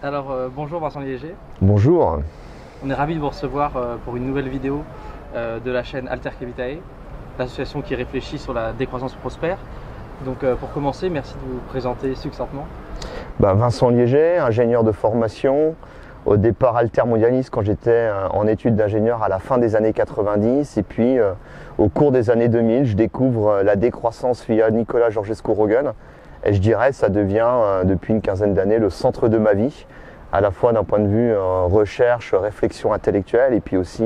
Alors bonjour Vincent Liéger, Bonjour. on est ravis de vous recevoir pour une nouvelle vidéo de la chaîne Altercavitae, l'association qui réfléchit sur la décroissance prospère. Donc pour commencer, merci de vous présenter succinctement. Vincent Liéger, ingénieur de formation, au départ altermondialiste quand j'étais en études d'ingénieur à la fin des années 90 et puis au cours des années 2000, je découvre la décroissance via Nicolas Georgescu-Roegen et je dirais ça devient depuis une quinzaine d'années le centre de ma vie, à la fois d'un point de vue recherche, réflexion intellectuelle et puis aussi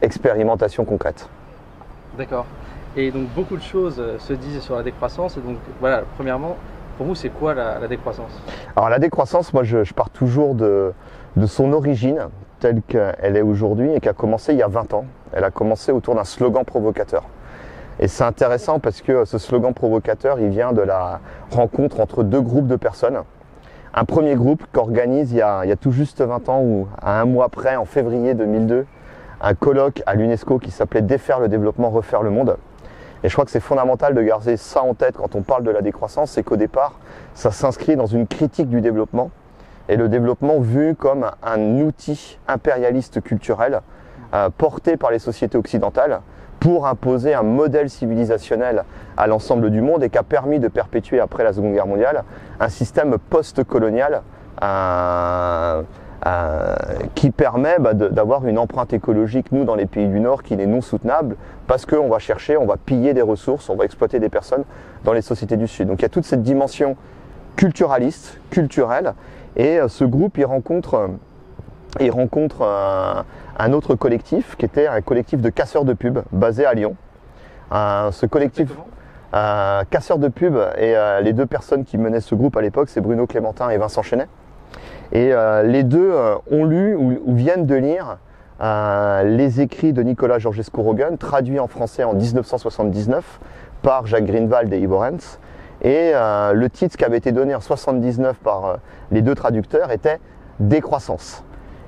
expérimentation concrète. D'accord. Et donc beaucoup de choses se disent sur la décroissance et donc voilà, premièrement, pour vous c'est quoi la décroissance? Alors la décroissance, moi je pars toujours de son origine telle qu'elle est aujourd'hui et qui a commencé il y a 20 ans. Elle a commencé autour d'un slogan provocateur. Et c'est intéressant parce que ce slogan provocateur, il vient de la rencontre entre deux groupes de personnes. Un premier groupe qu'organise il y a tout juste 20 ans ou à un mois près, en février 2002, un colloque à l'UNESCO qui s'appelait « Défaire le développement, refaire le monde ». Et je crois que c'est fondamental de garder ça en tête quand on parle de la décroissance, c'est qu'au départ, ça s'inscrit dans une critique du développement. Et le développement vu comme un outil impérialiste culturel porté par les sociétés occidentales pour imposer un modèle civilisationnel à l'ensemble du monde et qui a permis de perpétuer après la Seconde Guerre mondiale un système post-colonial qui permet d'avoir une empreinte écologique, nous, dans les pays du Nord, qui est non soutenable parce qu'on va chercher, on va piller des ressources, on va exploiter des personnes dans les sociétés du Sud. Donc il y a toute cette dimension culturaliste, culturelle, et ce groupe, il rencontre un autre collectif qui était un collectif de casseurs de pub basé à Lyon. Ce collectif casseurs de pub et les deux personnes qui menaient ce groupe à l'époque, c'est Bruno Clémentin et Vincent Chenet. Et les deux ont lu ou viennent de lire les écrits de Nicolas Georgescu-Roegen, traduits en français en 1979 par Jacques Greenwald et Yves Orens. Et le titre qui avait été donné en 1979 par les deux traducteurs était « Décroissance ».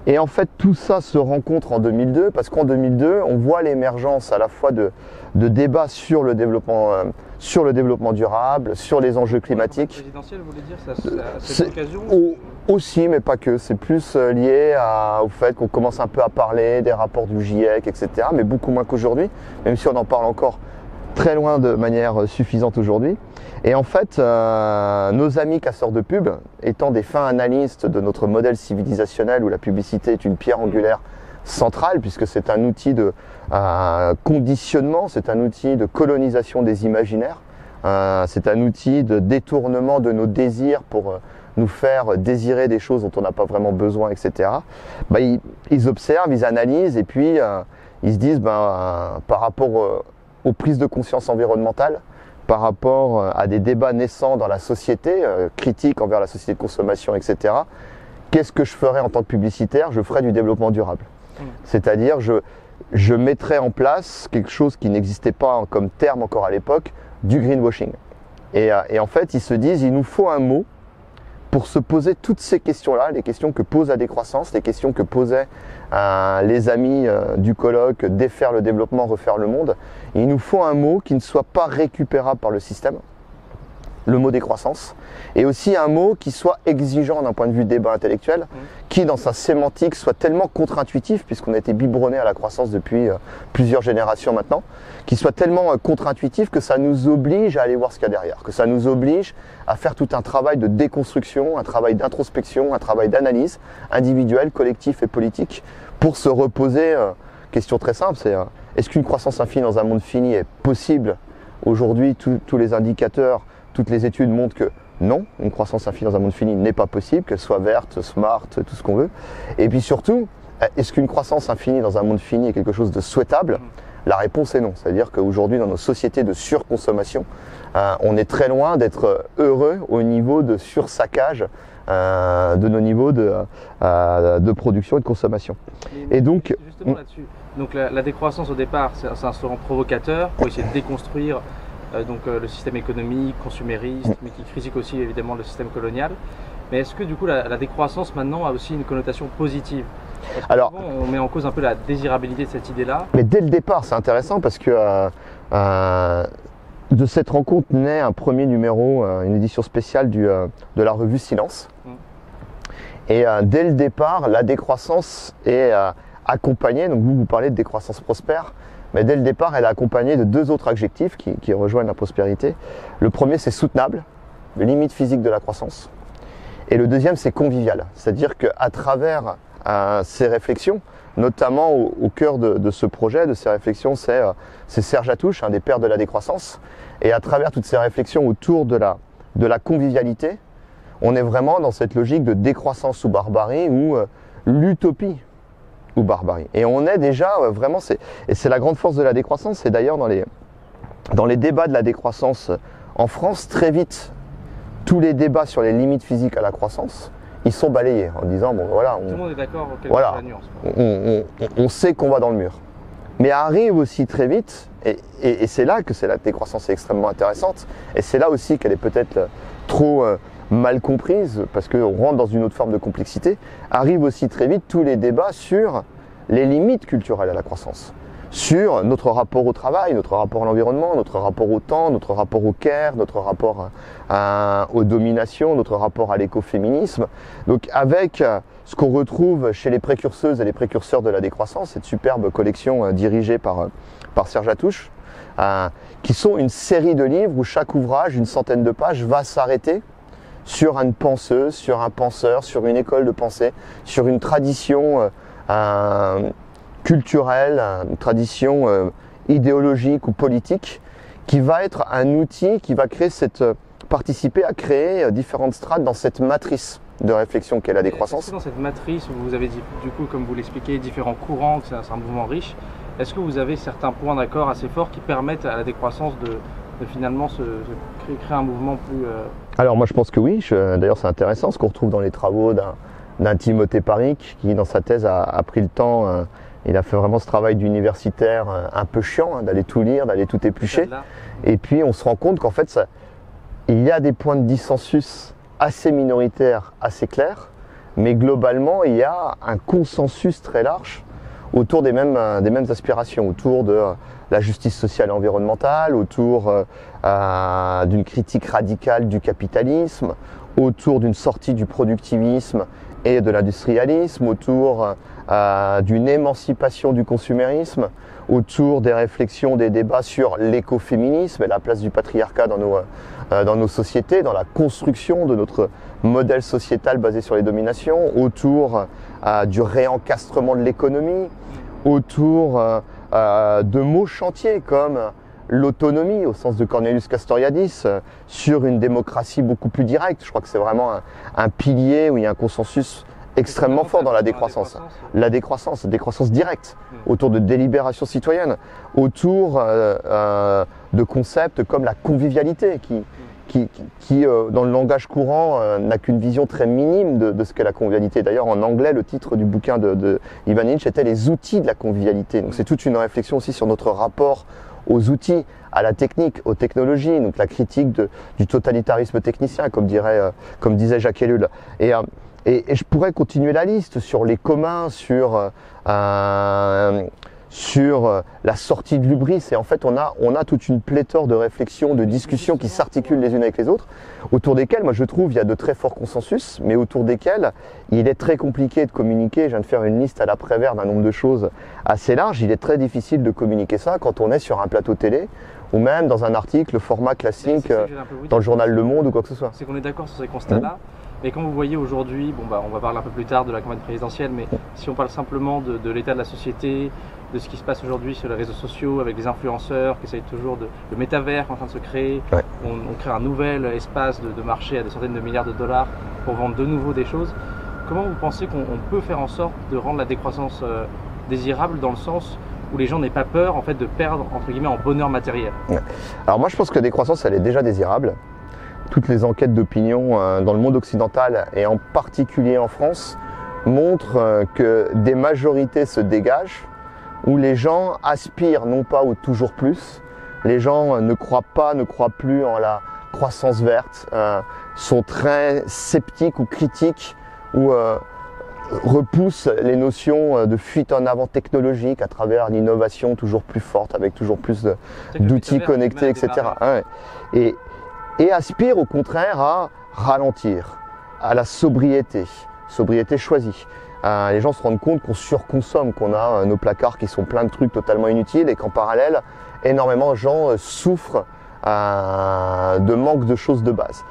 Et en fait, tout ça se rencontre en 2002, parce qu'en 2002, on voit l'émergence à la fois de débats sur le développement durable, sur les enjeux climatiques. Présidentielle, vous voulez dire, c'est l'occasion aussi, mais pas que. C'est plus lié au fait qu'on commence un peu à parler des rapports du GIEC, etc., mais beaucoup moins qu'aujourd'hui, même si on en parle encore très loin de manière suffisante aujourd'hui. Et en fait, nos amis casseurs de pub, étant des fins analystes de notre modèle civilisationnel où la publicité est une pierre angulaire centrale, puisque c'est un outil de conditionnement, c'est un outil de colonisation des imaginaires, c'est un outil de détournement de nos désirs pour nous faire désirer des choses dont on n'a pas vraiment besoin, etc. Ils observent, ils analysent et puis ils se disent par rapport aux prises de conscience environnementales, par rapport à des débats naissants dans la société, critiques envers la société de consommation, etc. Qu'est-ce que je ferais en tant que publicitaire? Je ferais du développement durable. C'est-à-dire, je mettrais en place quelque chose qui n'existait pas comme terme encore à l'époque, du greenwashing. Et en fait, ils se disent, il nous faut un mot pour se poser toutes ces questions-là, les questions que pose la décroissance, les questions que posaient les amis du colloque, défaire le développement, refaire le monde. Et il nous faut un mot qui ne soit pas récupérable par le système, le mot décroissance, et aussi un mot qui soit exigeant d'un point de vue débat intellectuel, qui dans sa sémantique soit tellement contre-intuitif, puisqu'on a été biberonné à la croissance depuis plusieurs générations maintenant, qui soit tellement contre-intuitif que ça nous oblige à aller voir ce qu'il y a derrière, que ça nous oblige à faire tout un travail de déconstruction, un travail d'introspection, un travail d'analyse individuelle, collectif et politique, pour se reposer, question très simple, c'est est-ce qu'une croissance infinie dans un monde fini est possible? Aujourd'hui, tous les indicateurs, toutes les études montrent que non, une croissance infinie dans un monde fini n'est pas possible, qu'elle soit verte, smart, tout ce qu'on veut. Et puis surtout, est-ce qu'une croissance infinie dans un monde fini est quelque chose de souhaitable? La réponse est non. C'est-à-dire qu'aujourd'hui, dans nos sociétés de surconsommation, on est très loin d'être heureux au niveau de sursaccage de nos niveaux de production et de consommation. Et donc, justement là-dessus, donc la décroissance au départ, c'est un slogan provocateur pour essayer de déconstruire le système économique, consumériste, mais qui critique aussi évidemment le système colonial. Mais est-ce que du coup la décroissance maintenant a aussi une connotation positive? Alors, on met en cause un peu la désirabilité de cette idée-là. Mais dès le départ, c'est intéressant parce que de cette rencontre naît un premier numéro, une édition spéciale de la revue Silence. Et dès le départ, la décroissance est accompagnée, donc vous parlez de décroissance prospère, mais dès le départ, elle est accompagnée de deux autres adjectifs qui rejoignent la prospérité. Le premier, c'est soutenable, les limites physiques de la croissance. Et le deuxième, c'est convivial, c'est-à-dire qu'à travers ces réflexions, notamment au cœur de ce projet, de ces réflexions, c'est Serge Attouch, un des pères de la décroissance. Et à travers toutes ces réflexions autour de la convivialité, on est vraiment dans cette logique de décroissance ou barbarie ou l'utopie ou barbarie. Et on est déjà vraiment, et c'est la grande force de la décroissance, c'est d'ailleurs dans les débats de la décroissance en France, très vite, tous les débats sur les limites physiques à la croissance, ils sont balayés en disant, bon voilà, tout le monde est d'accord, voilà, la nuance. On sait qu'on va dans le mur. Mais arrive aussi très vite, et c'est là que la décroissance est extrêmement intéressante, et c'est là aussi qu'elle est peut-être trop mal comprise, parce qu'on rentre dans une autre forme de complexité, arrive aussi très vite tous les débats sur les limites culturelles à la croissance, sur notre rapport au travail, notre rapport à l'environnement, notre rapport au temps, notre rapport au care, notre rapport aux dominations, notre rapport à l'écoféminisme. Donc avec ce qu'on retrouve chez les précurseuses et les précurseurs de la décroissance, cette superbe collection dirigée par Serge Attouch, qui sont une série de livres où chaque ouvrage, une centaine de pages, va s'arrêter sur une penseuse, sur un penseur, sur une école de pensée, sur une tradition culturelle, une tradition idéologique ou politique, qui va être un outil qui va participer à créer différentes strates dans cette matrice de réflexion qu'est la décroissance. Est-ce que dans cette matrice où vous avez dit, du coup, comme vous l'expliquez, différents courants, que c'est un mouvement riche, est-ce que vous avez certains points d'accord assez forts qui permettent à la décroissance de finalement créer un mouvement plus... Alors moi je pense que oui, d'ailleurs c'est intéressant ce qu'on retrouve dans les travaux d'un Timothée Paric qui dans sa thèse a pris le temps, il a fait vraiment ce travail d'universitaire un peu chiant, d'aller tout lire, d'aller tout éplucher. Et puis on se rend compte qu'en fait il y a des points de dissensus assez minoritaires, assez clairs, mais globalement il y a un consensus très large autour des mêmes aspirations, autour de la justice sociale et environnementale, autour d'une critique radicale du capitalisme, autour d'une sortie du productivisme et de l'industrialisme, autour d'une émancipation du consumérisme, autour des réflexions, des débats sur l'écoféminisme et la place du patriarcat dans nos sociétés, dans la construction de notre modèle sociétal basé sur les dominations, autour du réencastrement de l'économie, autour de mots chantiers comme l'autonomie au sens de Cornelius Castoriadis, sur une démocratie beaucoup plus directe. Je crois que c'est vraiment un pilier où il y a un consensus extrêmement fort dans la décroissance. La décroissance directe, autour de délibération citoyenne, autour de concepts comme la convivialité qui dans le langage courant, n'a qu'une vision très minime de ce qu'est la convivialité. D'ailleurs, en anglais, le titre du bouquin de Ivan Illich était « Les outils de la convivialité ». Donc c'est toute une réflexion aussi sur notre rapport aux outils, à la technique, aux technologies, donc la critique du totalitarisme technicien, comme disait Jacques Ellul. Et je pourrais continuer la liste sur les communs, sur la sortie de l'hubris. Et en fait, on a toute une pléthore de réflexions, de discussions qui s'articulent les unes avec les autres, autour desquelles, moi je trouve, il y a de très forts consensus, mais autour desquels il est très compliqué de communiquer. Je viens de faire une liste à l'après-vert d'un nombre de choses assez large. Il est très difficile de communiquer ça quand on est sur un plateau télé ou même dans un article format classique dans le journal Le Monde ou quoi que ce soit. C'est qu'on est d'accord sur ces constats-là. Et quand vous voyez aujourd'hui, on va parler un peu plus tard de la campagne présidentielle, mais si on parle simplement de l'état de la société, de ce qui se passe aujourd'hui sur les réseaux sociaux avec les influenceurs qui essayent toujours le métavers en train de se créer, on crée un nouvel espace de marché à des centaines de milliards de dollars pour vendre de nouveau des choses. Comment vous pensez qu'on peut faire en sorte de rendre la décroissance désirable dans le sens où les gens n'aient pas peur en fait de perdre entre guillemets en bonheur matériel? Alors moi je pense que la décroissance elle est déjà désirable. Toutes les enquêtes d'opinion dans le monde occidental et en particulier en France montrent que des majorités se dégagent où les gens aspirent non pas au toujours plus, les gens ne croient plus en la croissance verte, sont très sceptiques ou critiques ou repoussent les notions de fuite en avant technologique à travers l'innovation toujours plus forte avec toujours plus d'outils connectés, etc. Et aspirent au contraire à ralentir, à la sobriété, sobriété choisie. Les gens se rendent compte qu'on surconsomme, qu'on a nos placards qui sont pleins de trucs totalement inutiles et qu'en parallèle, énormément de gens souffrent de manque de choses de base.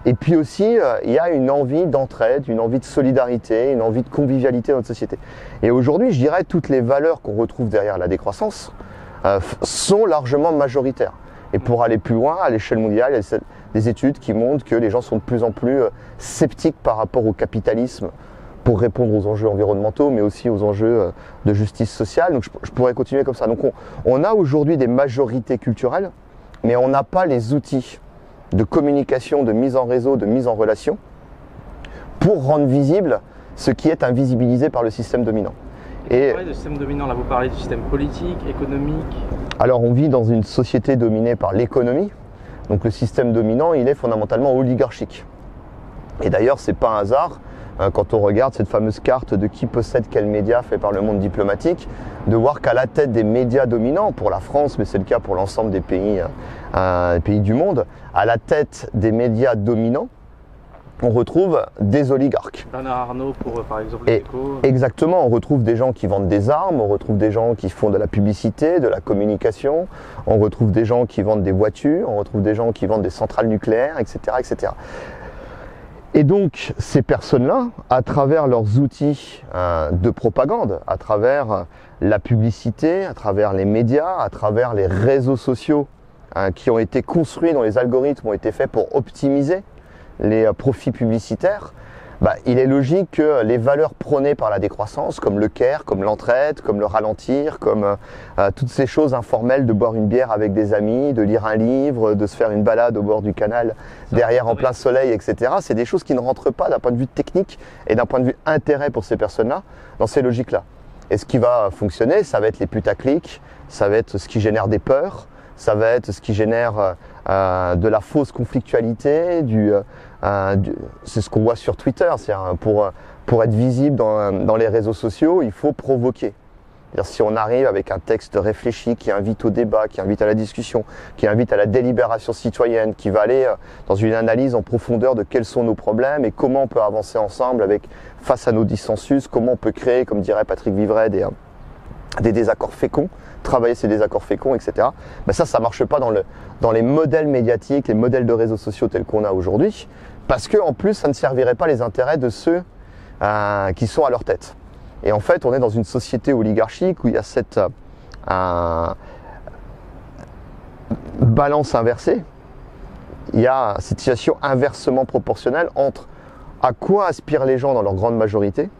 Et puis aussi, il y a une envie d'entraide, une envie de solidarité, une envie de convivialité dans notre société. Et aujourd'hui, je dirais, toutes les valeurs qu'on retrouve derrière la décroissance sont largement majoritaires. Et pour aller plus loin, à l'échelle mondiale, il y a des études qui montrent que les gens sont de plus en plus sceptiques par rapport au capitalisme pour répondre aux enjeux environnementaux, mais aussi aux enjeux de justice sociale. Donc je pourrais continuer comme ça. Donc on a aujourd'hui des majorités culturelles, mais on n'a pas les outils de communication, de mise en réseau, de mise en relation pour rendre visible ce qui est invisibilisé par le système dominant. Et vous parlez de système dominant, là vous parlez du système politique, économique. Alors on vit dans une société dominée par l'économie, donc le système dominant il est fondamentalement oligarchique. Et d'ailleurs c'est pas un hasard, quand on regarde cette fameuse carte de qui possède quel média fait par le monde diplomatique, de voir qu'à la tête des médias dominants, pour la France, mais c'est le cas pour l'ensemble des pays du monde, à la tête des médias dominants, on retrouve des oligarques. Bernard Arnault pour par exemple l'Écho. Exactement, on retrouve des gens qui vendent des armes, on retrouve des gens qui font de la publicité, de la communication, on retrouve des gens qui vendent des voitures, on retrouve des gens qui vendent des centrales nucléaires, etc. etc. Et donc ces personnes-là, à travers leurs outils de propagande, à travers la publicité, à travers les médias, à travers les réseaux sociaux qui ont été construits, dont les algorithmes ont été faits pour optimiser les profits publicitaires, il est logique que les valeurs prônées par la décroissance, comme le care, comme l'entraide, comme le ralentir, comme toutes ces choses informelles de boire une bière avec des amis, de lire un livre, de se faire une balade au bord du canal, derrière en plein soleil, etc. C'est des choses qui ne rentrent pas d'un point de vue technique et d'un point de vue intérêt pour ces personnes-là dans ces logiques-là. Et ce qui va fonctionner, ça va être les putaclics, ça va être ce qui génère des peurs, ça va être ce qui génère de la fausse conflictualité, c'est ce qu'on voit sur Twitter. Pour être visible dans les réseaux sociaux, il faut provoquer. Si on arrive avec un texte réfléchi qui invite au débat, qui invite à la discussion, qui invite à la délibération citoyenne, qui va aller dans une analyse en profondeur de quels sont nos problèmes et comment on peut avancer ensemble face à nos dissensus, comment on peut créer, comme dirait Patrick Vivray, des désaccords féconds, travailler ces désaccords féconds, etc. Ça marche pas dans les modèles médiatiques, les modèles de réseaux sociaux tels qu'on a aujourd'hui, parce que en plus, ça ne servirait pas les intérêts de ceux qui sont à leur tête. Et en fait, on est dans une société oligarchique où il y a cette balance inversée. Il y a cette situation inversement proportionnelle entre à quoi aspirent les gens dans leur grande majorité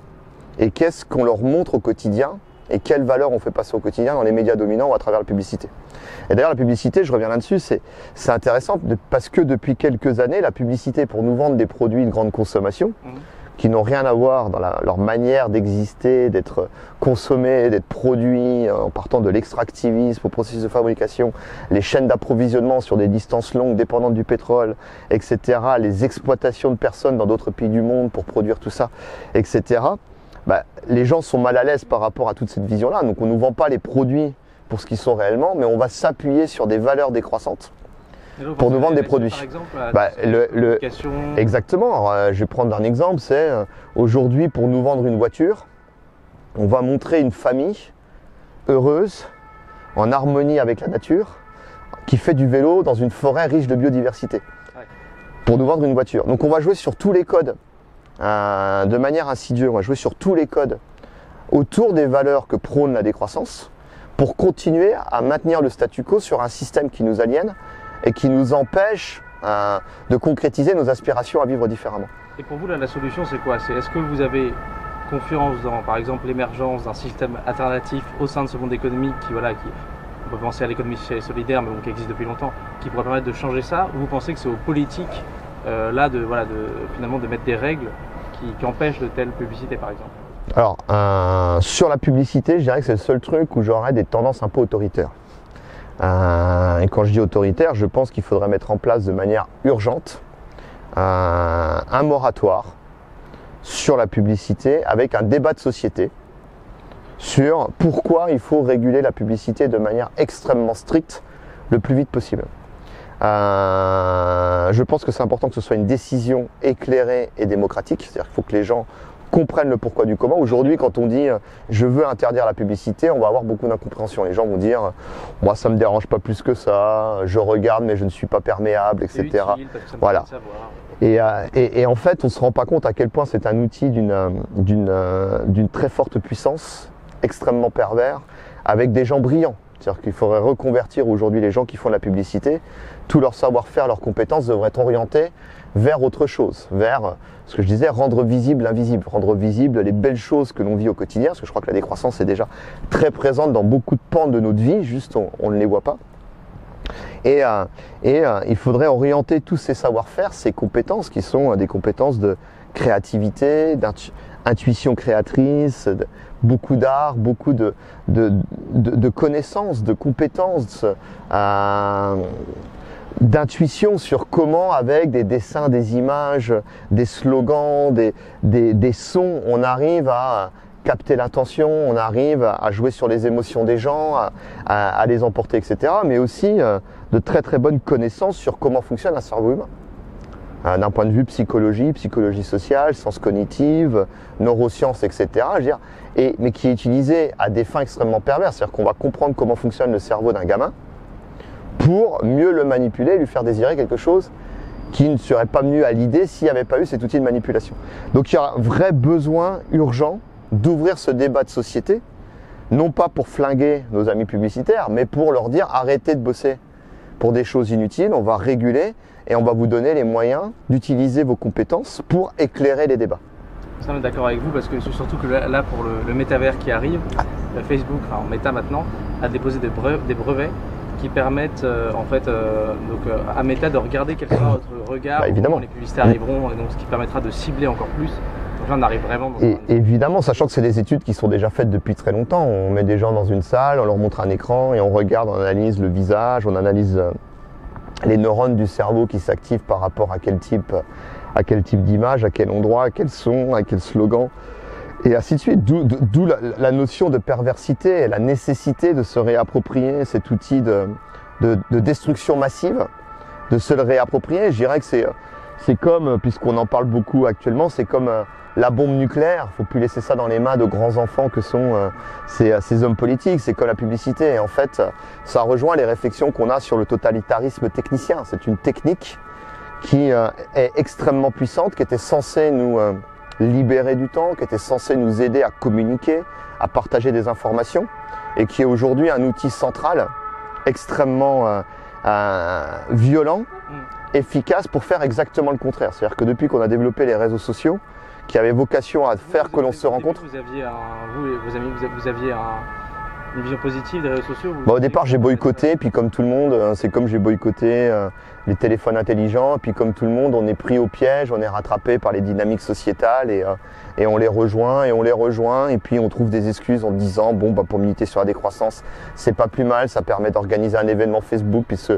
et qu'est-ce qu'on leur montre au quotidien et quelles valeurs on fait passer au quotidien dans les médias dominants ou à travers la publicité. Et d'ailleurs, la publicité, je reviens là-dessus, c'est intéressant parce que depuis quelques années, la publicité pour nous vendre des produits de grande consommation, qui n'ont rien à voir dans leur manière d'exister, d'être consommés, d'être produits, en partant de l'extractivisme au processus de fabrication, les chaînes d'approvisionnement sur des distances longues dépendantes du pétrole, etc., les exploitations de personnes dans d'autres pays du monde pour produire tout ça, etc., les gens sont mal à l'aise par rapport à toute cette vision-là. Donc on ne nous vend pas les produits pour ce qu'ils sont réellement, mais on va s'appuyer sur des valeurs décroissantes pour nous vendre des produits. Par exemple, exactement. Alors, je vais prendre un exemple, c'est aujourd'hui pour nous vendre une voiture, on va montrer une famille heureuse, en harmonie avec la nature, qui fait du vélo dans une forêt riche de biodiversité, pour nous vendre une voiture. Donc on va jouer sur tous les codes, de manière insidieuse, on va jouer sur tous les codes autour des valeurs que prône la décroissance, pour continuer à maintenir le statu quo sur un système qui nous aliène et qui nous empêche de concrétiser nos aspirations à vivre différemment. Et pour vous, là, la solution, c'est quoi? Est-ce que vous avez confiance dans, par exemple, l'émergence d'un système alternatif au sein de ce monde économique on peut penser à l'économie solidaire, mais qui existe depuis longtemps, qui pourrait permettre de changer ça? Ou vous pensez que c'est aux politiques, finalement, de mettre des règles qui empêchent de telles publicités, par exemple? Alors, sur la publicité, je dirais que c'est le seul truc où j'aurais des tendances un peu autoritaires. Et quand je dis autoritaire, je pense qu'il faudrait mettre en place de manière urgente un moratoire sur la publicité avec un débat de société sur pourquoi il faut réguler la publicité de manière extrêmement stricte le plus vite possible. Je pense que c'est important que ce soit une décision éclairée et démocratique, c'est-à-dire qu'il faut que les gens comprennent le pourquoi du comment. Aujourd'hui, quand on dit je veux interdire la publicité, on va avoir beaucoup d'incompréhension. Les gens vont dire moi ça me dérange pas plus que ça, je regarde mais je ne suis pas perméable, etc. Utile, parce que ça me Voilà. permet de savoir. Et en fait, on ne se rend pas compte à quel point c'est un outil d'une très forte puissance, extrêmement pervers, avec des gens brillants. C'est-à-dire qu'il faudrait reconvertir aujourd'hui les gens qui font de la publicité. Tout leur savoir-faire, leurs compétences devraient être orientés vers autre chose, vers ce que je disais, rendre visible l'invisible, rendre visible les belles choses que l'on vit au quotidien, parce que je crois que la décroissance est déjà très présente dans beaucoup de pans de notre vie, juste on ne les voit pas. Et il faudrait orienter tous ces savoir-faire, ces compétences qui sont des compétences de créativité, d'intuition créatrice, beaucoup d'art, beaucoup de connaissances, de compétences, d'intuition sur comment, avec des dessins, des images, des slogans, des sons, on arrive à capter l'intention, on arrive à jouer sur les émotions des gens, à les emporter, etc. Mais aussi de très très bonnes connaissances sur comment fonctionne un cerveau humain. D'un point de vue psychologie sociale, sciences cognitives, neurosciences, etc. Je veux dire, mais qui est utilisé à des fins extrêmement perverses. C'est-à-dire qu'on va comprendre comment fonctionne le cerveau d'un gamin pour mieux le manipuler et lui faire désirer quelque chose qui ne serait pas venu à l'idée s'il n'y avait pas eu cet outil de manipulation. Donc il y a un vrai besoin urgent d'ouvrir ce débat de société, non pas pour flinguer nos amis publicitaires, mais pour leur dire arrêtez de bosser pour des choses inutiles, on va réguler et on va vous donner les moyens d'utiliser vos compétences pour éclairer les débats. Ça, on est d'accord avec vous parce que surtout que là pour le métavers qui arrive, Facebook, enfin Meta maintenant, a déposé des brevets qui permettent à Meta de regarder quel sera votre regard quand les publicités arriveront, et donc ce qui permettra de cibler encore plus. Donc là, on arrive vraiment dans évidemment, sachant que c'est des études qui sont déjà faites depuis très longtemps. On met des gens dans une salle, on leur montre un écran et on regarde, on analyse le visage, on analyse les neurones du cerveau qui s'activent par rapport à quel type d'image, à quel endroit, à quel son, à quel slogan, et ainsi de suite. D'où la notion de perversité et la nécessité de se réapproprier cet outil de destruction massive, de se le réapproprier. Je dirais que c'est comme, puisqu'on en parle beaucoup actuellement, c'est comme la bombe nucléaire. Il ne faut plus laisser ça dans les mains de grands enfants que sont ces hommes politiques. C'est comme la publicité. Et en fait, ça rejoint les réflexions qu'on a sur le totalitarisme technicien. C'est une technique qui est extrêmement puissante, qui était censée nous libérer du temps, qui était censée nous aider à communiquer, à partager des informations, et qui est aujourd'hui un outil central extrêmement violent, efficace pour faire exactement le contraire. C'est-à-dire que depuis qu'on a développé les réseaux sociaux, qui avaient vocation à faire que l'on se rencontre. Vous aviez une vision positive des réseaux sociaux? Au départ, j'ai boycotté, puis comme tout le monde, c'est comme j'ai boycotté les téléphones intelligents, puis comme tout le monde, on est pris au piège, on est rattrapé par les dynamiques sociétales et on les rejoint, et puis on trouve des excuses en disant pour militer sur la décroissance, c'est pas plus mal, ça permet d'organiser un événement Facebook, puisque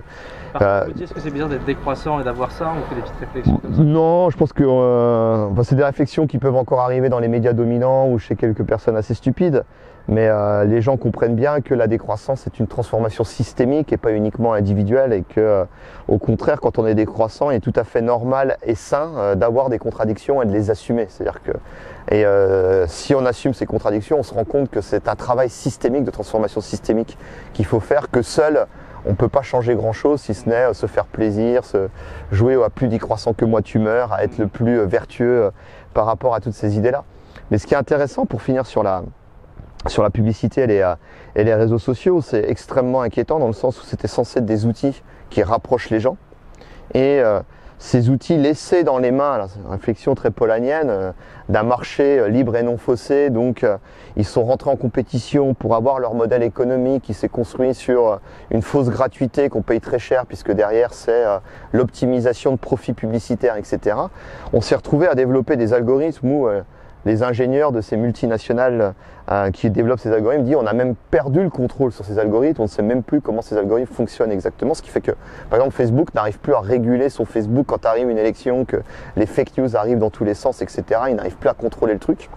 est-ce que c'est bizarre d'être décroissant et d'avoir ça? On fait des petites réflexions comme ça? Non, je pense que c'est des réflexions qui peuvent encore arriver dans les médias dominants ou chez quelques personnes assez stupides. Mais les gens comprennent bien que la décroissance est une transformation systémique et pas uniquement individuelle, et que au contraire, quand on est décroissant, il est tout à fait normal et sain d'avoir des contradictions et de les assumer. C'est-à-dire que si on assume ces contradictions, on se rend compte que c'est un travail systémique, de transformation systémique qu'il faut faire, que seul on ne peut pas changer grand-chose, si ce n'est se faire plaisir, se jouer à plus décroissant que moi tu meurs, à être le plus vertueux par rapport à toutes ces idées-là. Mais ce qui est intéressant, pour finir sur la publicité et les réseaux sociaux, c'est extrêmement inquiétant dans le sens où c'était censé être des outils qui rapprochent les gens. Et ces outils laissés dans les mains, c'est une réflexion très polanyienne, d'un marché libre et non faussé, donc ils sont rentrés en compétition pour avoir leur modèle économique qui s'est construit sur une fausse gratuité qu'on paye très cher, puisque derrière c'est l'optimisation de profits publicitaires, etc. On s'est retrouvé à développer des algorithmes où les ingénieurs de ces multinationales qui développent ces algorithmes disent on a même perdu le contrôle sur ces algorithmes, on ne sait même plus comment ces algorithmes fonctionnent exactement, ce qui fait que par exemple Facebook n'arrive plus à réguler son Facebook quand arrive une élection, que les fake news arrivent dans tous les sens, etc. Il n'arrive plus à contrôler le truc.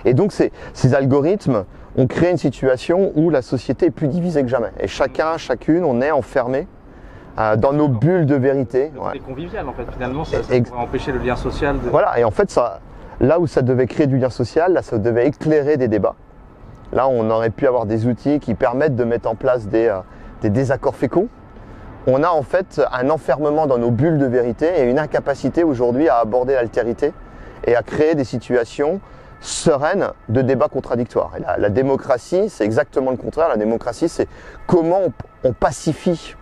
Et donc ces algorithmes ont créé une situation où la société est plus divisée que jamais. Et chacune, on est enfermé dans nos bulles de vérité. C'est convivial en fait, finalement ça pourrait empêcher le lien social. Voilà, et en fait là où ça devait créer du lien social, là ça devait éclairer des débats. Là on aurait pu avoir des outils qui permettent de mettre en place des désaccords féconds. On a en fait un enfermement dans nos bulles de vérité et une incapacité aujourd'hui à aborder l'altérité et à créer des situations sereines de débats contradictoires. Et la démocratie, c'est exactement le contraire. La démocratie, c'est comment on pacifie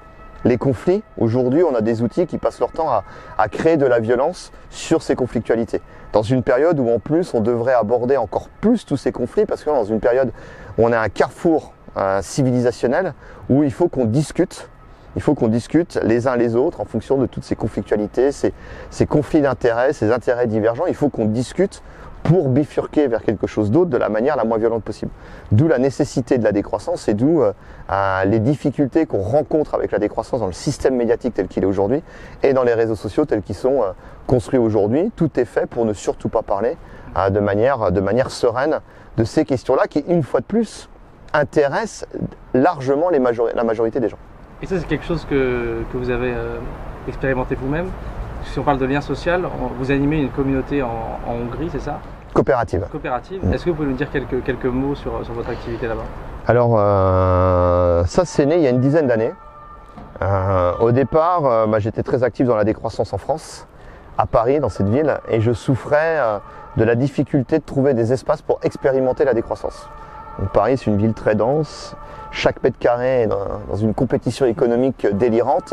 les conflits. Aujourd'hui, on a des outils qui passent leur temps à créer de la violence sur ces conflictualités. Dans une période où en plus, on devrait aborder encore plus tous ces conflits, parce que dans une période où on a un carrefour civilisationnel, où il faut qu'on discute. Il faut qu'on discute les uns les autres en fonction de toutes ces conflictualités, ces conflits d'intérêts, ces intérêts divergents. Il faut qu'on discute pour bifurquer vers quelque chose d'autre de la manière la moins violente possible. D'où la nécessité de la décroissance et d'où les difficultés qu'on rencontre avec la décroissance dans le système médiatique tel qu'il est aujourd'hui et dans les réseaux sociaux tels qu'ils sont construits aujourd'hui. Tout est fait pour ne surtout pas parler de manière sereine de ces questions-là qui, une fois de plus, intéressent largement la majorité des gens. Et ça, c'est quelque chose que vous avez expérimenté vous-même. Si on parle de lien social, vous animez une communauté en Hongrie, c'est ça? Coopérative. Coopérative. Est-ce que vous pouvez nous dire quelques mots sur votre activité là-bas? Alors, ça, c'est né il y a une dizaine d'années. Au départ, j'étais très actif dans la décroissance en France, à Paris, dans cette ville, et je souffrais de la difficulté de trouver des espaces pour expérimenter la décroissance. Donc, Paris, c'est une ville très dense. Chaque mètre carré est dans une compétition économique délirante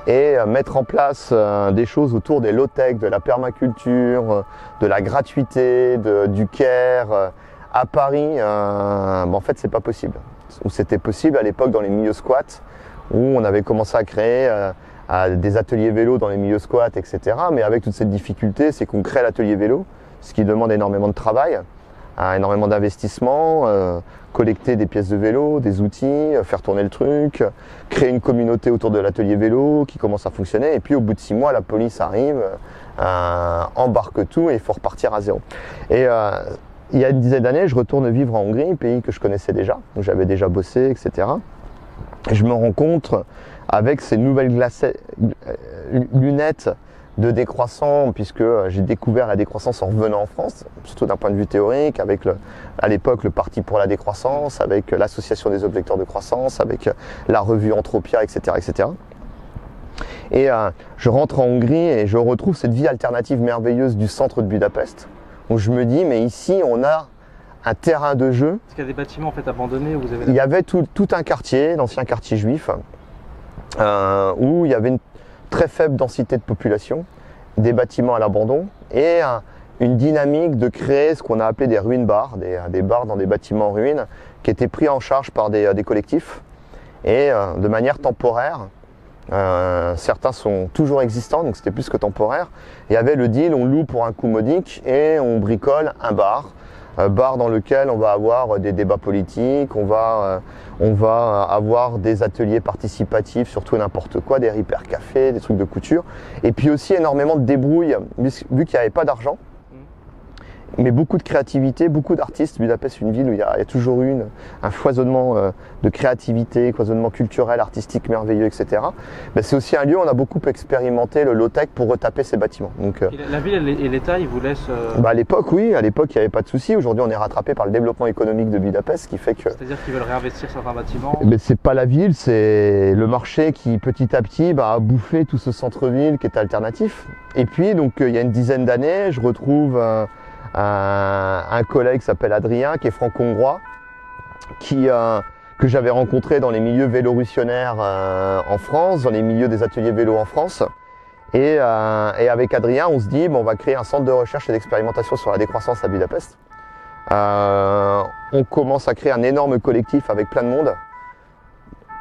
et mettre en place des choses autour des low-tech, de la permaculture, de la gratuité, du care à Paris, en fait c'est pas possible. Ou c'était possible à l'époque dans les milieux squats où on avait commencé à créer des ateliers vélo dans les milieux squats, etc. Mais avec toute cette difficulté, c'est qu'on crée l'atelier vélo, ce qui demande énormément de travail, énormément d'investissement, collecter des pièces de vélo, des outils, faire tourner le truc, créer une communauté autour de l'atelier vélo qui commence à fonctionner. Et puis au bout de 6 mois, la police arrive, embarque tout et il faut repartir à zéro. Et il y a une dizaine d'années, je retourne vivre en Hongrie, pays que je connaissais déjà, où j'avais déjà bossé, etc. Et je me rencontre avec ces nouvelles lunettes de décroissant, puisque j'ai découvert la décroissance en revenant en France, surtout d'un point de vue théorique, avec à l'époque le Parti pour la décroissance, avec l'association des objecteurs de croissance, avec la revue Entropia, etc. etc. Et je rentre en Hongrie et je retrouve cette vie alternative merveilleuse du centre de Budapest, où je me dis, mais ici on a un terrain de jeu. Est-ce qu'il y a des bâtiments en fait abandonnés où vous avez... Il y avait tout un quartier, l'ancien quartier juif, où il y avait une très faible densité de population, des bâtiments à l'abandon et une dynamique de créer ce qu'on a appelé des ruines bars, des bars dans des bâtiments en ruine qui étaient pris en charge par des collectifs et de manière temporaire. Certains sont toujours existants, donc c'était plus que temporaire. Il y avait le deal, on loue pour un coût modique et on bricole un bar dans lequel on va avoir des débats politiques, on va avoir des ateliers participatifs sur tout et n'importe quoi, des hyper cafés, des trucs de couture, et puis aussi énormément de débrouille, vu qu'il n'y avait pas d'argent, mais beaucoup de créativité, beaucoup d'artistes. Budapest, c'est une ville où il y a toujours eu un foisonnement de créativité, foisonnement culturel, artistique merveilleux, etc. Mais c'est aussi un lieu où on a beaucoup expérimenté le low-tech pour retaper ces bâtiments. Donc, la ville et l'État, ils vous laissent... À l'époque, oui. À l'époque, il n'y avait pas de souci. Aujourd'hui, on est rattrapé par le développement économique de Budapest, ce qui fait que... C'est-à-dire qu'ils veulent réinvestir certains bâtiments? Mais c'est pas la ville, c'est le marché qui, petit à petit, a bouffé tout ce centre-ville qui est alternatif. Et puis, donc, il y a une dizaine d'années, je retrouve... un collègue qui s'appelle Adrien, qui est franco-hongrois, que j'avais rencontré dans les milieux vélorutionnaires en France, dans les milieux des ateliers vélo en France. Et avec Adrien, on se dit, on va créer un centre de recherche et d'expérimentation sur la décroissance à Budapest. On commence à créer un énorme collectif avec plein de monde.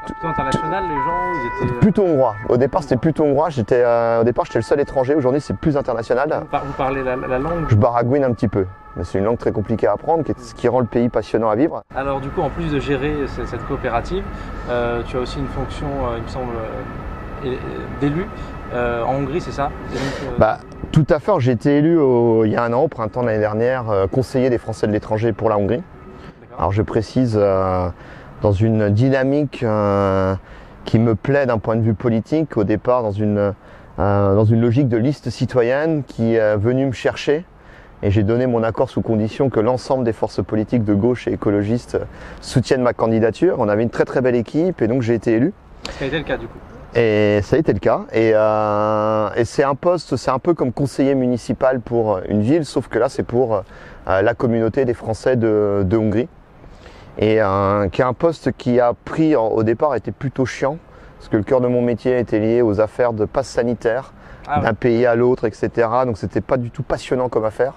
Plutôt international, les gens, ils étaient... Plutôt hongrois. Au départ, c'était plutôt hongrois. Au départ, j'étais le seul étranger. Aujourd'hui, c'est plus international. Vous parlez la langue? Je baragouine un petit peu. Mais c'est une langue très compliquée à apprendre, ce qui rend le pays passionnant à vivre. Alors du coup, en plus de gérer cette coopérative, tu as aussi une fonction, il me semble, d'élu en Hongrie, c'est ça? Tout à fait. J'ai été élu il y a un an, au printemps de l'année dernière, conseiller des Français de l'étranger pour la Hongrie. Alors je précise... dans une dynamique qui me plaît d'un point de vue politique, au départ dans une logique de liste citoyenne qui est venue me chercher et j'ai donné mon accord sous condition que l'ensemble des forces politiques de gauche et écologistes soutiennent ma candidature. On avait une très très belle équipe et donc j'ai été élu. Ça a été le cas du coup. Et ça a été le cas. Et c'est un poste, c'est un peu comme conseiller municipal pour une ville, sauf que là c'est pour la communauté des Français de Hongrie. Et qui est un poste qui a pris au départ était plutôt chiant, parce que le cœur de mon métier était lié aux affaires de passe sanitaire, d'un pays à l'autre, etc. Donc c'était pas du tout passionnant comme affaire,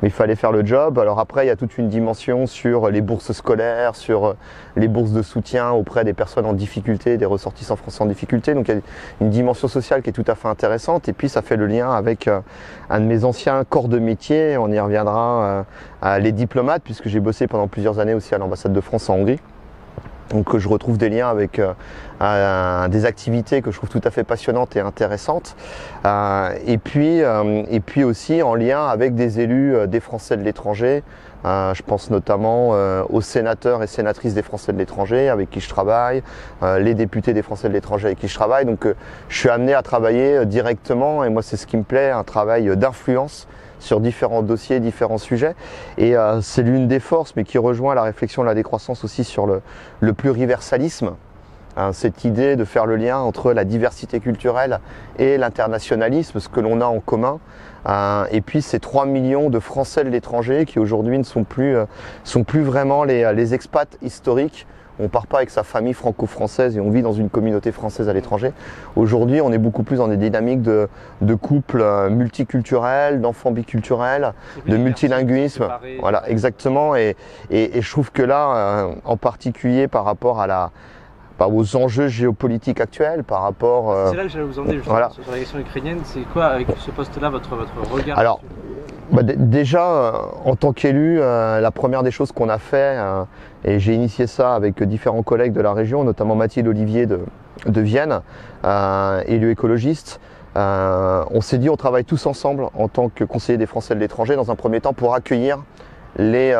mais il fallait faire le job. Alors après, il y a toute une dimension sur les bourses scolaires, sur les bourses de soutien auprès des personnes en difficulté, des ressortissants français en difficulté. Donc il y a une dimension sociale qui est tout à fait intéressante. Et puis ça fait le lien avec un de mes anciens corps de métier. On y reviendra, les diplomates, puisque j'ai bossé pendant plusieurs années aussi à l'ambassade de France en Hongrie. Donc je retrouve des liens avec des activités que je trouve tout à fait passionnantes et intéressantes. Et puis aussi en lien avec des élus des Français de l'étranger. Je pense notamment aux sénateurs et sénatrices des Français de l'étranger avec qui je travaille, les députés des Français de l'étranger avec qui je travaille. Donc je suis amené à travailler directement, et moi c'est ce qui me plaît, un travail d'influence sur différents dossiers, différents sujets. Et c'est l'une des forces, mais qui rejoint la réflexion de la décroissance aussi sur le pluriversalisme. Cette idée de faire le lien entre la diversité culturelle et l'internationalisme, ce que l'on a en commun. Et puis ces 3 millions de Français de l'étranger qui aujourd'hui ne sont plus vraiment les expats historiques. On ne part pas avec sa famille franco-française et on vit dans une communauté française à l'étranger. Aujourd'hui, on est beaucoup plus dans des dynamiques de couples multiculturels, d'enfants biculturels, de multilinguisme. Voilà, exactement. Et je trouve que là, en particulier par rapport aux enjeux géopolitiques actuels, par rapport... C'est là que j'allais vous emmener justement, voilà, sur la question ukrainienne. C'est quoi, avec ce poste-là, votre regard? Alors, déjà, en tant qu'élu, la première des choses qu'on a fait, et j'ai initié ça avec différents collègues de la région, notamment Mathilde Olivier de Vienne, élu écologiste, on s'est dit on travaille tous ensemble en tant que conseiller des Français de l'étranger, dans un premier temps pour accueillir les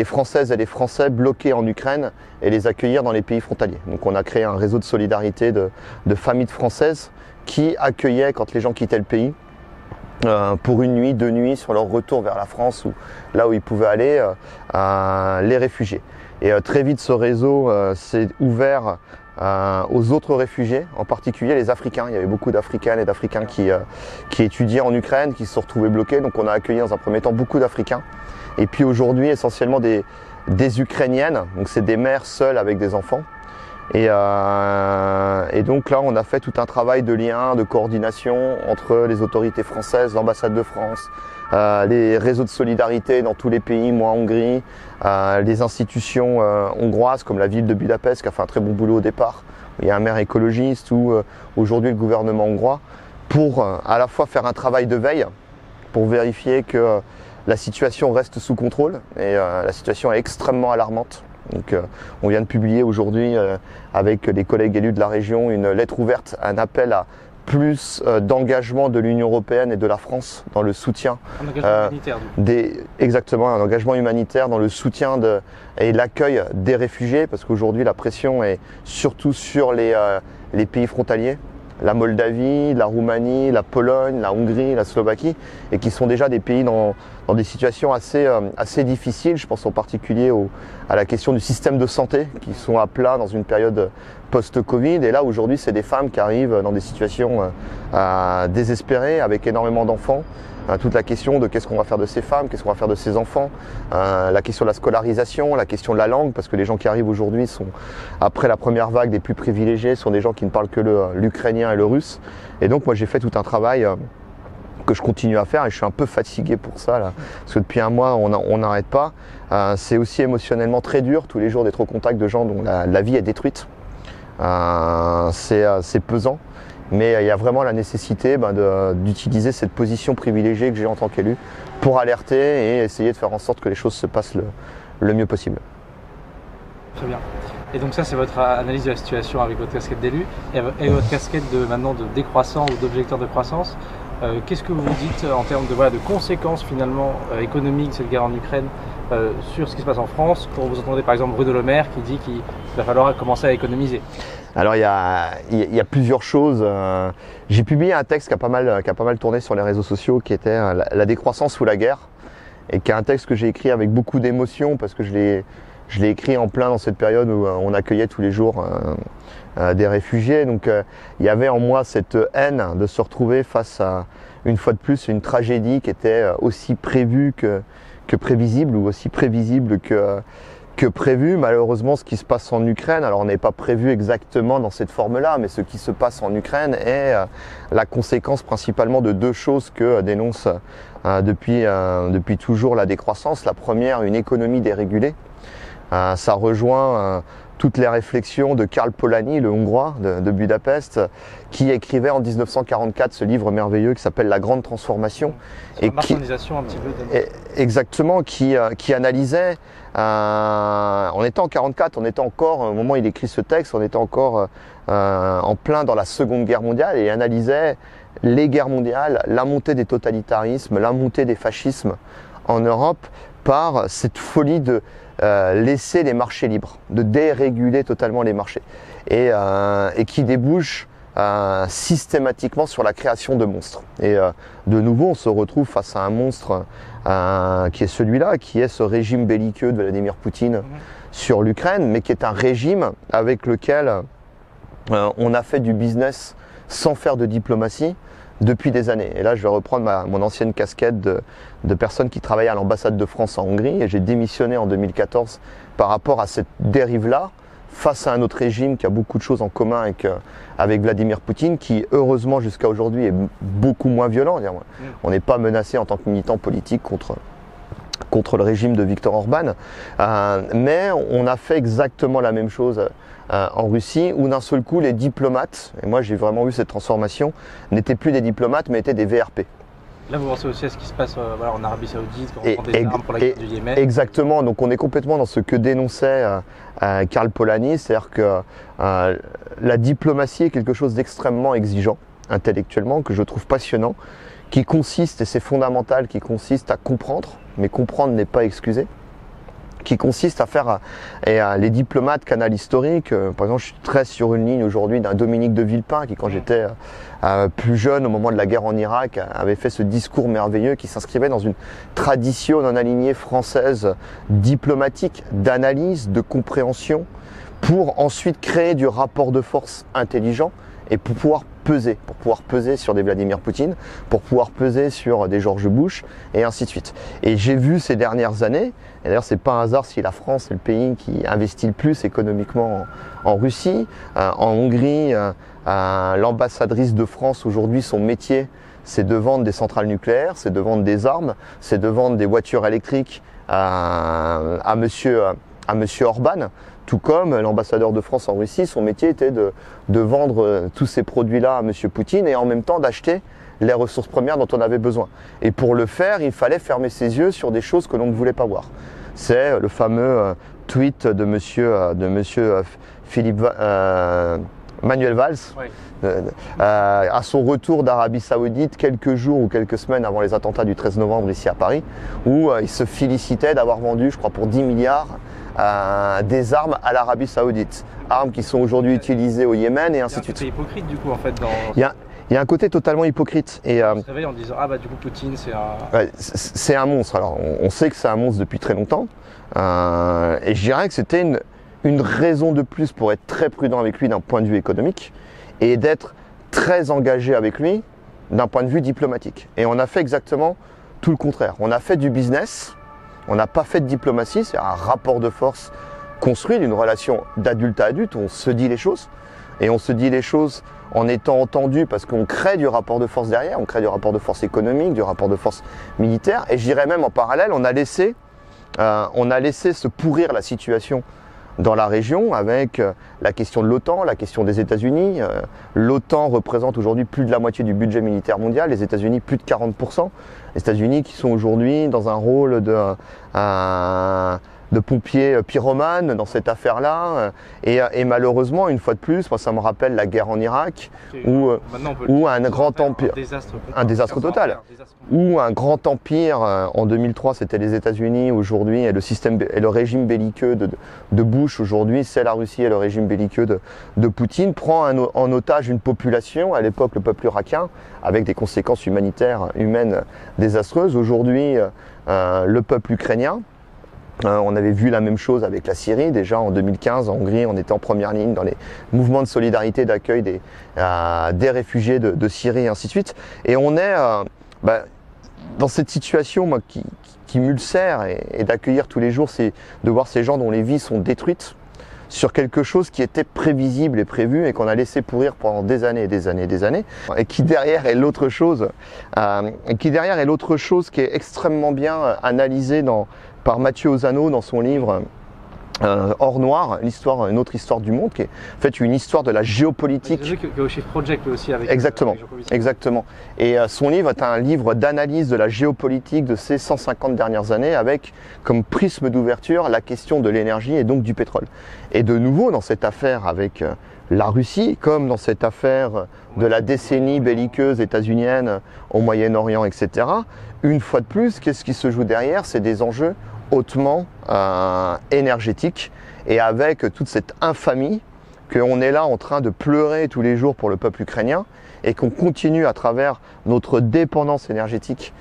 Françaises et les Français bloqués en Ukraine et les accueillir dans les pays frontaliers. Donc on a créé un réseau de solidarité de familles Françaises qui accueillaient, quand les gens quittaient le pays, pour une nuit, 2 nuits, sur leur retour vers la France, ou là où ils pouvaient aller, les réfugiés. Et très vite, ce réseau s'est ouvert aux autres réfugiés, en particulier les Africains. Il y avait beaucoup d'Africaines et d'Africains qui étudiaient en Ukraine, qui se sont retrouvés bloqués. Donc on a accueilli dans un premier temps beaucoup d'Africains. Et puis aujourd'hui, essentiellement des Ukrainiennes. Donc c'est des mères seules avec des enfants. Et donc là, on a fait tout un travail de lien, de coordination entre les autorités françaises, l'ambassade de France, les réseaux de solidarité dans tous les pays, moi en Hongrie, les institutions hongroises comme la ville de Budapest qui a fait un très bon boulot au départ. Il y a un maire écologiste ou aujourd'hui le gouvernement hongrois pour à la fois faire un travail de veille pour vérifier que la situation reste sous contrôle et la situation est extrêmement alarmante. Donc, on vient de publier aujourd'hui avec les collègues élus de la région une lettre ouverte, un appel à plus d'engagement de l'Union européenne et de la France dans le soutien. Un engagement humanitaire. Exactement, un engagement humanitaire dans le soutien et l'accueil des réfugiés, parce qu'aujourd'hui la pression est surtout sur les pays frontaliers. La Moldavie, la Roumanie, la Pologne, la Hongrie, la Slovaquie, et qui sont déjà des pays dans des situations assez difficiles. Je pense en particulier à la question du système de santé, qui sont à plat dans une période post-Covid. Et là, aujourd'hui, c'est des femmes qui arrivent dans des situations désespérées, avec énormément d'enfants. Toute la question de qu'est-ce qu'on va faire de ces femmes, qu'est-ce qu'on va faire de ces enfants, la question de la scolarisation, la question de la langue, parce que les gens qui arrivent aujourd'hui sont, après la première vague, des plus privilégiés, sont des gens qui ne parlent que l'ukrainien et le russe. Et donc moi j'ai fait tout un travail que je continue à faire et je suis un peu fatigué pour ça là, parce que depuis un mois on n'arrête pas. C'est aussi émotionnellement très dur tous les jours d'être au contact de gens dont la vie est détruite. C'est pesant. Mais il y a vraiment la nécessité d'utiliser cette position privilégiée que j'ai en tant qu'élu pour alerter et essayer de faire en sorte que les choses se passent le mieux possible. Très bien. Et donc ça, c'est votre analyse de la situation avec votre casquette d'élu et votre casquette maintenant de décroissant ou d'objecteur de croissance. Qu'est-ce que vous vous dites en termes de conséquences finalement économiques de cette guerre en Ukraine sur ce qui se passe en France, quand vous entendez par exemple Bruno Le Maire qui dit qu'il va falloir commencer à économiser? Alors il y a plusieurs choses. J'ai publié un texte qui a pas mal tourné sur les réseaux sociaux qui était la décroissance ou la guerre. et qui est un texte que j'ai écrit avec beaucoup d'émotion parce que je l'ai écrit en plein dans cette période où on accueillait tous les jours des réfugiés. Donc il y avait en moi cette haine de se retrouver face à, une fois de plus, une tragédie qui était aussi prévue que prévisible, ou aussi prévisible que prévu. Malheureusement, ce qui se passe en Ukraine, alors on n'est pas prévu exactement dans cette forme-là, mais ce qui se passe en Ukraine est la conséquence principalement de deux choses que dénonce depuis toujours la décroissance. La première, une économie dérégulée. Ça rejoint toutes les réflexions de Karl Polanyi, le Hongrois de Budapest, qui écrivait en 1944 ce livre merveilleux qui s'appelle La Grande Transformation. Et la marchandisation un petit peu. Exactement, qui analysait, on était en 44, on était encore, au moment où il écrit ce texte, on était encore en plein dans la Seconde Guerre mondiale, et il analysait les guerres mondiales, la montée des totalitarismes, la montée des fascismes en Europe par cette folie de laisser les marchés libres, de déréguler totalement les marchés, et qui débouche systématiquement sur la création de monstres. Et de nouveau, on se retrouve face à un monstre qui est celui-là, qui est ce régime belliqueux de Vladimir Poutine sur l'Ukraine, mais qui est un régime avec lequel on a fait du business sans faire de diplomatie depuis des années. Et là, je vais reprendre mon ancienne casquette de personne qui travaillait à l'ambassade de France en Hongrie, et j'ai démissionné en 2014 par rapport à cette dérive-là, face à un autre régime qui a beaucoup de choses en commun avec Vladimir Poutine, qui heureusement jusqu'à aujourd'hui est beaucoup moins violent. On n'est pas menacé en tant que militant politique contre le régime de Viktor Orban, mais on a fait exactement la même chose en Russie, où d'un seul coup les diplomates, et moi j'ai vraiment vu cette transformation, n'étaient plus des diplomates mais étaient des VRP. Là vous pensez aussi à ce qui se passe en Arabie Saoudite, quand on prend des armes pour la guerre du Yémen. Exactement, donc on est complètement dans ce que dénonçait Karl Polanyi, c'est-à-dire que la diplomatie est quelque chose d'extrêmement exigeant intellectuellement, que je trouve passionnant, qui consiste, et c'est fondamental, qui consiste à comprendre, mais comprendre n'est pas excuser, qui consiste à faire, les diplomates canal historique, par exemple je suis très sur une ligne aujourd'hui d'un Dominique de Villepin qui, quand j'étais plus jeune au moment de la guerre en Irak, avait fait ce discours merveilleux qui s'inscrivait dans une tradition non alignée française diplomatique, d'analyse, de compréhension, pour ensuite créer du rapport de force intelligent et pour pouvoir peser sur des Vladimir Poutine, pour pouvoir peser sur des George Bush, et ainsi de suite. Et j'ai vu ces dernières années, et d'ailleurs c'est pas un hasard si la France est le pays qui investit le plus économiquement en Russie, en Hongrie, l'ambassadrice de France aujourd'hui, son métier c'est de vendre des centrales nucléaires, c'est de vendre des armes, c'est de vendre des voitures électriques à monsieur Orban. Tout comme l'ambassadeur de France en Russie, son métier était de vendre tous ces produits-là à M. Poutine, et en même temps d'acheter les ressources premières dont on avait besoin. Et pour le faire, il fallait fermer ses yeux sur des choses que l'on ne voulait pas voir. C'est le fameux tweet de monsieur Manuel Valls, oui. À son retour d'Arabie Saoudite, quelques jours ou quelques semaines avant les attentats du 13 novembre ici à Paris, où il se félicitait d'avoir vendu, je crois, pour 10 milliards des armes à l'Arabie Saoudite, armes qui sont aujourd'hui utilisées au Yémen, et ainsi de suite. C'est hypocrite du coup en fait. Il y a un côté totalement hypocrite. Et on se réveille en disant du coup Poutine c'est un. Ouais, c'est un monstre. Alors on sait que c'est un monstre depuis très longtemps, et je dirais que c'était une raison de plus pour être très prudent avec lui d'un point de vue économique, et d'être très engagé avec lui d'un point de vue diplomatique. Et on a fait exactement tout le contraire. On a fait du business. On n'a pas fait de diplomatie, c'est un rapport de force construit d'une relation d'adulte à adulte, où on se dit les choses, et on se dit les choses en étant entendu, parce qu'on crée du rapport de force derrière, on crée du rapport de force économique, du rapport de force militaire, et je dirais même en parallèle, on a laissé se pourrir la situation dans la région avec la question de l'OTAN, la question des États-Unis. L'OTAN représente aujourd'hui plus de la moitié du budget militaire mondial, les États-Unis plus de 40%. Les États-Unis qui sont aujourd'hui dans un rôle de pompiers pyromanes dans cette affaire-là. Et malheureusement, une fois de plus, moi, ça me rappelle la guerre en Irak, où un grand empire, un désastre total, où un grand empire, en 2003, c'était les États-Unis, aujourd'hui, et le régime belliqueux de Bush, aujourd'hui, c'est la Russie et le régime belliqueux de Poutine, prend en otage une population, à l'époque le peuple irakien, avec des conséquences humaines désastreuses. Aujourd'hui, le peuple ukrainien. On avait vu la même chose avec la Syrie. Déjà en 2015, en Hongrie, on était en première ligne dans les mouvements de solidarité, d'accueil des réfugiés de Syrie et ainsi de suite. Et on est dans cette situation moi, qui m'ulcère et d'accueillir tous les jours, c'est de voir ces gens dont les vies sont détruites sur quelque chose qui était prévisible et prévu et qu'on a laissé pourrir pendant des années et des années et des années, et qui derrière est l'autre chose, qui est extrêmement bien analysée par Mathieu Ozano dans son livre Or Noir, une autre histoire du monde, qui est en fait une histoire de la géopolitique. J'ai vu qu'il y a au Shift Project aussi avec. Exactement, avec exactement. Et son livre est un livre d'analyse de la géopolitique de ces 150 dernières années, avec comme prisme d'ouverture la question de l'énergie et donc du pétrole. Et de nouveau dans cette affaire avec la Russie, comme dans cette affaire de la décennie belliqueuse états-unienne au Moyen-Orient, etc. Une fois de plus, qu'est-ce qui se joue derrière? C'est des enjeux hautement énergétique, et avec toute cette infamie qu'on est là en train de pleurer tous les jours pour le peuple ukrainien, et qu'on continue à travers notre dépendance énergétique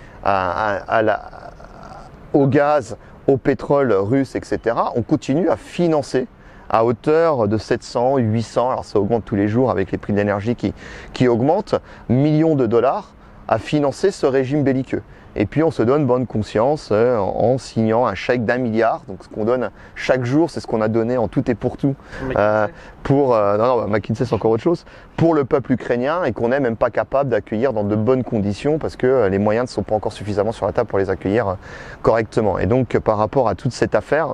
au gaz, au pétrole russe, etc. On continue à financer à hauteur de 700, 800, alors ça augmente tous les jours avec les prix de l'énergie qui augmentent, millions de dollars à financer ce régime belliqueux. Et puis on se donne bonne conscience en signant un chèque d'1 milliard. Donc ce qu'on donne chaque jour, c'est ce qu'on a donné en tout et pour tout McKinsey c'est encore autre chose, pour le peuple ukrainien, et qu'on n'est même pas capable d'accueillir dans de bonnes conditions parce que les moyens ne sont pas encore suffisamment sur la table pour les accueillir correctement. Et donc par rapport à toute cette affaire,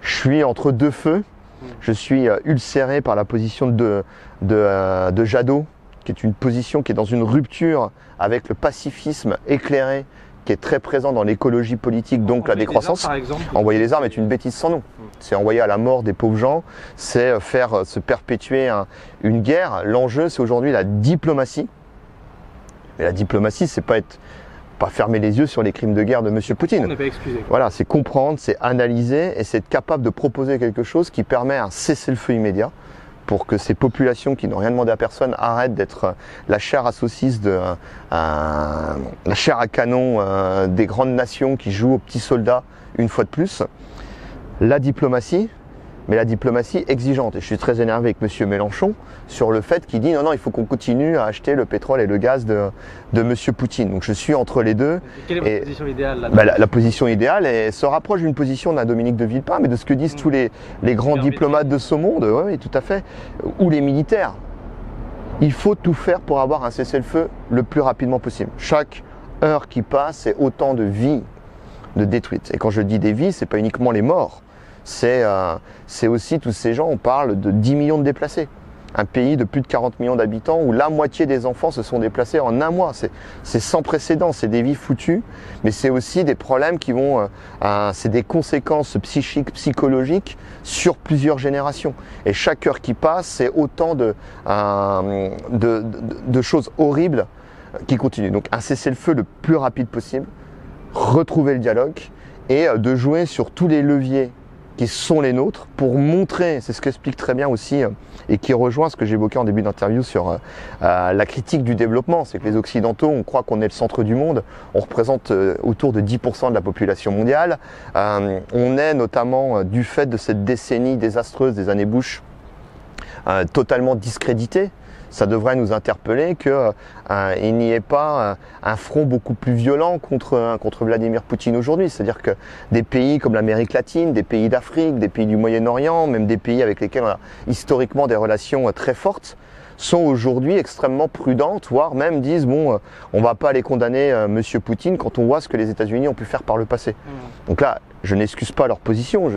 je suis entre deux feux. Je suis ulcéré par la position de Jadot, qui est une position qui est dans une rupture avec le pacifisme éclairé qui est très présent dans l'écologie politique, donc la décroissance. Envoyer les armes est une bêtise sans nom. C'est envoyer à la mort des pauvres gens, c'est faire se perpétuer une guerre. L'enjeu, c'est aujourd'hui la diplomatie. Et la diplomatie, c'est pas fermer les yeux sur les crimes de guerre de M. Poutine. On n'est pas excusé. Voilà, c'est comprendre, c'est analyser, et c'est être capable de proposer quelque chose qui permet un cessez-le-feu immédiat, pour que ces populations qui n'ont rien demandé à personne arrêtent d'être la chair à saucisse, la chair à canon des grandes nations qui jouent aux petits soldats une fois de plus. La diplomatie, mais la diplomatie exigeante. Et je suis très énervé avec M. Mélenchon sur le fait qu'il dit non, il faut qu'on continue à acheter le pétrole et le gaz de M. Poutine. Donc je suis entre les deux. Quelle est votre position idéale là-dedans? La position idéale se rapproche d'une position d'un Dominique de Villepin, mais de ce que disent tous les grands diplomates de ce monde, oui, tout à fait, ou les militaires. Il faut tout faire pour avoir un cessez-le-feu le plus rapidement possible. Chaque heure qui passe, c'est autant de vies de détruites. Et quand je dis des vies, c'est pas uniquement les morts. C'est aussi tous ces gens, on parle de 10 millions de déplacés. Un pays de plus de 40 millions d'habitants où la moitié des enfants se sont déplacés en un mois. C'est sans précédent, c'est des vies foutues, mais c'est aussi des problèmes qui vont... c'est des conséquences psychiques, psychologiques sur plusieurs générations. Et chaque heure qui passe, c'est autant de choses horribles qui continuent. Donc un cessez-le-feu le plus rapide possible, retrouver le dialogue et de jouer sur tous les leviers qui sont les nôtres pour montrer, c'est ce qu'explique très bien aussi et qui rejoint ce que j'évoquais en début d'interview sur la critique du développement, c'est que les Occidentaux, on croit qu'on est le centre du monde, on représente autour de 10% de la population mondiale, on est notamment du fait de cette décennie désastreuse des années Bush totalement discrédité. Ça devrait nous interpeller qu'il n'y ait pas un front beaucoup plus violent contre Vladimir Poutine aujourd'hui. C'est-à-dire que des pays comme l'Amérique latine, des pays d'Afrique, des pays du Moyen-Orient, même des pays avec lesquels on a historiquement des relations très fortes, sont aujourd'hui extrêmement prudentes, voire même disent bon, on va pas aller condamner Monsieur Poutine quand on voit ce que les États-Unis ont pu faire par le passé. Donc là, je n'excuse pas leur position,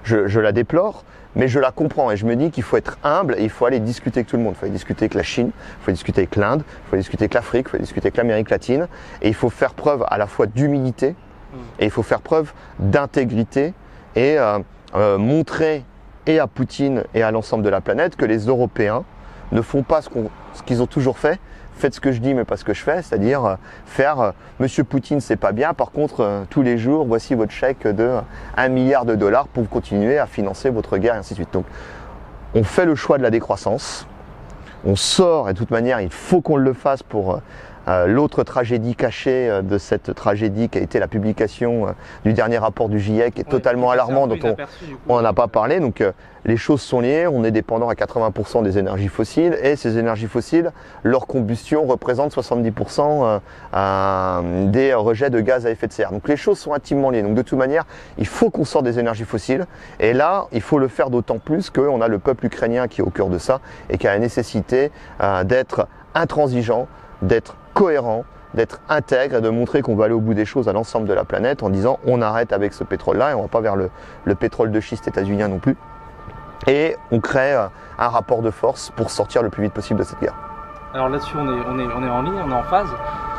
je la déplore. Mais je la comprends et je me dis qu'il faut être humble et il faut aller discuter avec tout le monde. Il faut aller discuter avec la Chine, il faut aller discuter avec l'Inde, il faut aller discuter avec l'Afrique, il faut aller discuter avec l'Amérique latine. Et il faut faire preuve à la fois d'humilité et il faut faire preuve d'intégrité et montrer et à Poutine et à l'ensemble de la planète que les Européens ne font pas ce qu'ils ont toujours fait. Faites ce que je dis mais pas ce que je fais, c'est-à-dire faire Monsieur Poutine c'est pas bien, par contre tous les jours voici votre chèque de 1 milliard de dollars pour continuer à financer votre guerre et ainsi de suite. Donc on fait le choix de la décroissance, on sort et de toute manière il faut qu'on le fasse pour l'autre tragédie cachée de cette tragédie qui a été la publication du dernier rapport du GIEC qui est totalement alarmant, dont on n'en a pas parlé. Donc les choses sont liées, on est dépendant à 80% des énergies fossiles et ces énergies fossiles, leur combustion représente 70% des rejets de gaz à effet de serre. Donc les choses sont intimement liées. Donc de toute manière, il faut qu'on sorte des énergies fossiles et là, il faut le faire d'autant plus qu'on a le peuple ukrainien qui est au cœur de ça et qui a la nécessité d'être intransigeant, d'être cohérent, d'être intègre et de montrer qu'on va aller au bout des choses à l'ensemble de la planète en disant on arrête avec ce pétrole-là et on va pas vers le pétrole de schiste états-unien non plus. Et on crée un rapport de force pour sortir le plus vite possible de cette guerre. Alors là-dessus, on est en ligne, on est en phase.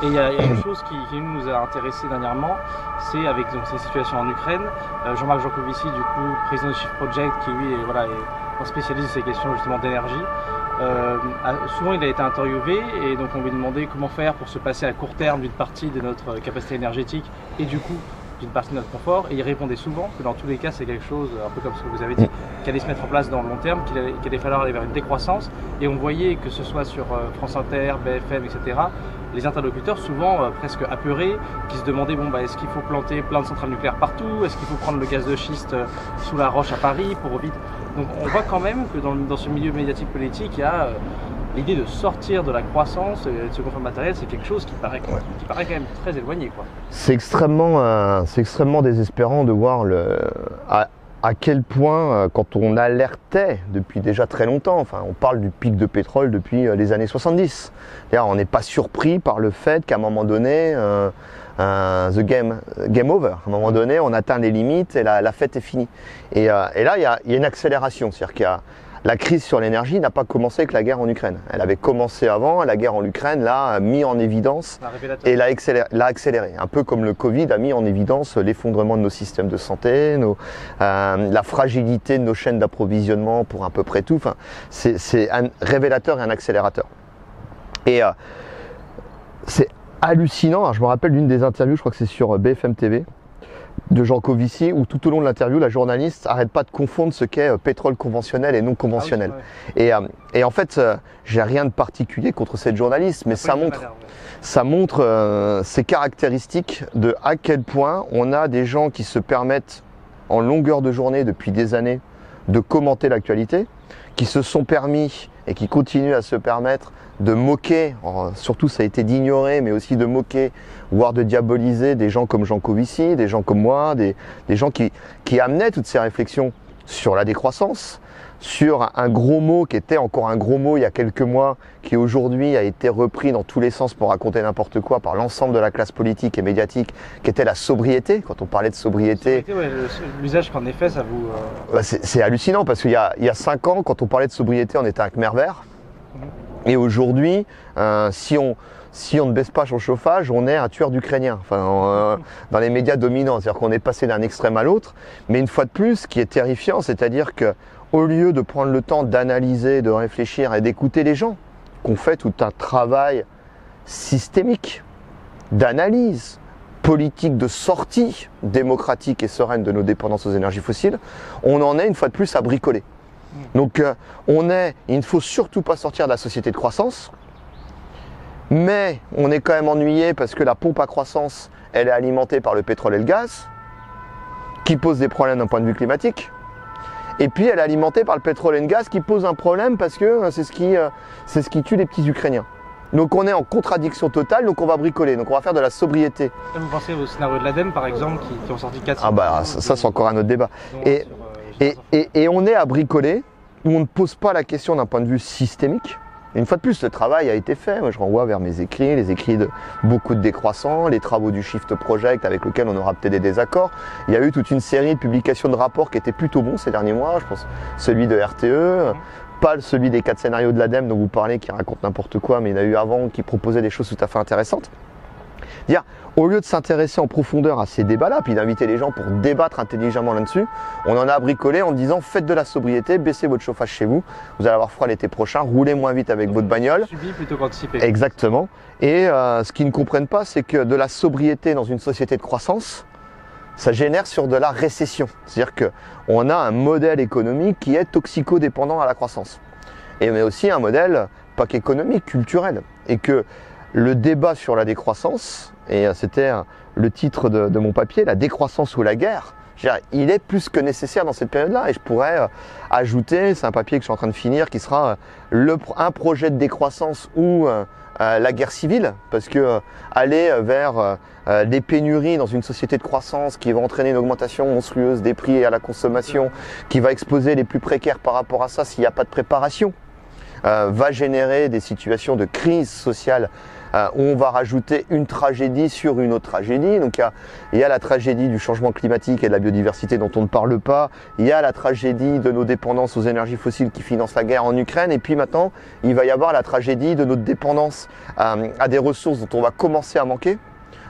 Et il y a une chose qui nous a intéressé dernièrement, c'est avec donc, ces situations en Ukraine. Jean-Marc Jancovici, du coup, président de Shift Project, qui lui est un spécialiste de ces questions justement d'énergie. Souvent il a été interviewé et donc on lui demandait comment faire pour se passer à court terme d'une partie de notre capacité énergétique et du coup d'une partie de notre confort, et il répondait souvent que dans tous les cas c'est quelque chose, un peu comme ce que vous avez dit, qui allait se mettre en place dans le long terme, qu'il allait falloir aller vers une décroissance. Et on voyait que ce soit sur France Inter, BFM, etc., les interlocuteurs souvent presque apeurés, qui se demandaient est-ce qu'il faut planter plein de centrales nucléaires partout, est-ce qu'il faut prendre le gaz de schiste sous la roche à Paris pour vite. Donc on voit quand même que dans ce milieu médiatique politique, il y a l'idée de sortir de la croissance et de ce confort matériel, c'est quelque chose qui paraît quand même très éloigné, quoi. C'est extrêmement désespérant de voir à quel point, quand on alertait depuis déjà très longtemps, enfin on parle du pic de pétrole depuis les années 70. D'ailleurs, on n'est pas surpris par le fait qu'à un moment donné, game over. À un moment donné, on atteint les limites et la fête est finie. Et là, il y a une accélération. C'est-à-dire qu'il y a la crise sur l'énergie n'a pas commencé avec la guerre en Ukraine. Elle avait commencé avant, la guerre en Ukraine l'a mis en évidence et l'a accéléré. Un peu comme le Covid a mis en évidence l'effondrement de nos systèmes de santé, la fragilité de nos chaînes d'approvisionnement pour à peu près tout. Enfin, c'est un révélateur et un accélérateur. Et c'est hallucinant. Alors, je me rappelle d'une des interviews, je crois que c'est sur BFM TV, de Jancovici, où tout au long de l'interview, la journaliste n'arrête pas de confondre ce qu'est pétrole conventionnel et non conventionnel. Ah oui, et en fait, j'ai rien de particulier contre cette journaliste, mais ça montre ces caractéristiques de à quel point on a des gens qui se permettent en longueur de journée depuis des années de commenter l'actualité, qui se sont permis et qui continuent à se permettre de moquer, surtout ça a été d'ignorer, mais aussi de moquer, voire de diaboliser des gens comme Jancovici, des gens comme moi, des gens qui amenaient toutes ces réflexions sur la décroissance, sur un gros mot qui était encore un gros mot il y a quelques mois, qui aujourd'hui a été repris dans tous les sens pour raconter n'importe quoi par l'ensemble de la classe politique et médiatique, qui était la sobriété. Quand on parlait de sobriété, l'usage qu'en effet ça vous... C'est hallucinant parce qu'il y a 5 ans, quand on parlait de sobriété, on était un Khmer vert. Et aujourd'hui, si on ne baisse pas son chauffage, on est un tueur d'Ukrainiens, dans les médias dominants. C'est-à-dire qu'on est passé d'un extrême à l'autre. Mais une fois de plus, ce qui est terrifiant, c'est-à-dire qu'au lieu de prendre le temps d'analyser, de réfléchir et d'écouter les gens, qu'on fait tout un travail systémique, d'analyse, politique de sortie démocratique et sereine de nos dépendances aux énergies fossiles, on en est une fois de plus à bricoler. Donc il ne faut surtout pas sortir de la société de croissance, mais on est quand même ennuyé parce que la pompe à croissance, elle est alimentée par le pétrole et le gaz, qui pose des problèmes d'un point de vue climatique, et puis elle est alimentée par le pétrole et le gaz qui pose un problème parce que c'est ce qui tue les petits Ukrainiens. Donc on est en contradiction totale, donc on va bricoler, donc on va faire de la sobriété. Vous pensez au scénario de l'ADEME par exemple, qui ont sorti 4... Ah bah ça c'est encore un autre débat. Et on est à bricoler, où on ne pose pas la question d'un point de vue systémique. Et une fois de plus, le travail a été fait. Moi, je renvoie vers mes écrits, les écrits de beaucoup de décroissants, les travaux du Shift Project avec lesquels on aura peut-être des désaccords. Il y a eu toute une série de publications de rapports qui étaient plutôt bons ces derniers mois. Je pense celui de RTE, pas celui des 4 scénarios de l'ADEME dont vous parlez qui raconte n'importe quoi, mais il y en a eu avant qui proposaient des choses tout à fait intéressantes. Dire, au lieu de s'intéresser en profondeur à ces débats-là, puis d'inviter les gens pour débattre intelligemment là-dessus, on en a bricolé en disant faites de la sobriété, baissez votre chauffage chez vous, vous allez avoir froid l'été prochain, roulez moins vite avec votre bagnole. Subi plutôt qu'anticipé. Exactement. Et ce qu'ils ne comprennent pas, c'est que de la sobriété dans une société de croissance, ça génère sur de la récession. C'est-à-dire qu'on a un modèle économique qui est toxico-dépendant à la croissance. Et mais aussi un modèle, pas qu'économique, culturel. Et que le débat sur la décroissance, et c'était le titre de mon papier, la décroissance ou la guerre, il est plus que nécessaire dans cette période-là. Et je pourrais ajouter, c'est un papier que je suis en train de finir, qui sera un projet de décroissance ou la guerre civile, parce que aller vers des pénuries dans une société de croissance qui va entraîner une augmentation monstrueuse des prix à la consommation, qui va exposer les plus précaires par rapport à ça s'il n'y a pas de préparation, va générer des situations de crise sociale où on va rajouter une tragédie sur une autre tragédie. Donc il y a la tragédie du changement climatique et de la biodiversité dont on ne parle pas, il y a la tragédie de nos dépendances aux énergies fossiles qui financent la guerre en Ukraine, et puis maintenant il va y avoir la tragédie de notre dépendance à des ressources dont on va commencer à manquer,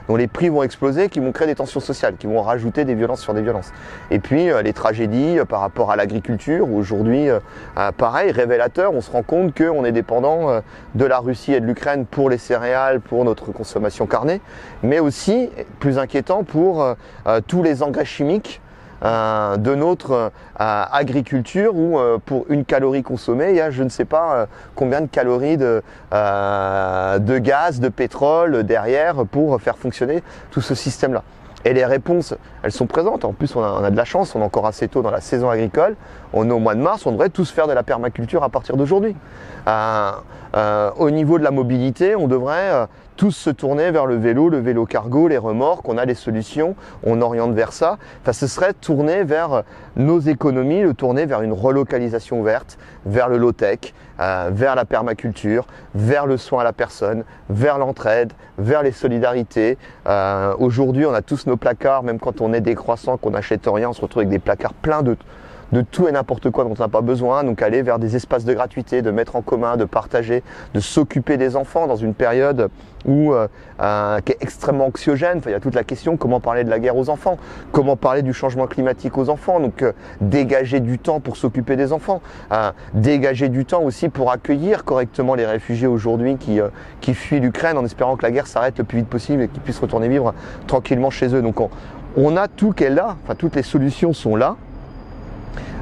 dont les prix vont exploser, qui vont créer des tensions sociales, qui vont rajouter des violences sur des violences. Et puis les tragédies par rapport à l'agriculture, où aujourd'hui, pareil, révélateur, on se rend compte qu'on est dépendant de la Russie et de l'Ukraine pour les céréales, pour notre consommation carnée, mais aussi, plus inquiétant, pour tous les engrais chimiques de notre agriculture, où pour une calorie consommée, il y a je ne sais pas combien de calories de gaz, de pétrole derrière pour faire fonctionner tout ce système-là. Et les réponses, elles sont présentes. En plus, on a de la chance, on est encore assez tôt dans la saison agricole. On est au mois de mars, on devrait tous faire de la permaculture à partir d'aujourd'hui. Au niveau de la mobilité, on devrait tous se tourner vers le vélo cargo, les remorques, on a les solutions, on oriente vers ça. Enfin, ce serait tourner vers nos économies, le tourner vers une relocalisation verte, vers le low-tech, vers la permaculture, vers le soin à la personne, vers l'entraide, vers les solidarités. Aujourd'hui, on a tous nos placards, même quand on est décroissant, qu'on n'achète rien, on se retrouve avec des placards pleins de tout et n'importe quoi dont on n'a pas besoin. Donc aller vers des espaces de gratuité, de mettre en commun, de partager, de s'occuper des enfants dans une période où, qui est extrêmement anxiogène. Enfin, il y a toute la question comment parler de la guerre aux enfants, comment parler du changement climatique aux enfants. Donc dégager du temps pour s'occuper des enfants, dégager du temps aussi pour accueillir correctement les réfugiés aujourd'hui qui fuient l'Ukraine en espérant que la guerre s'arrête le plus vite possible et qu'ils puissent retourner vivre tranquillement chez eux. Donc on a tout qui est là, enfin toutes les solutions sont là.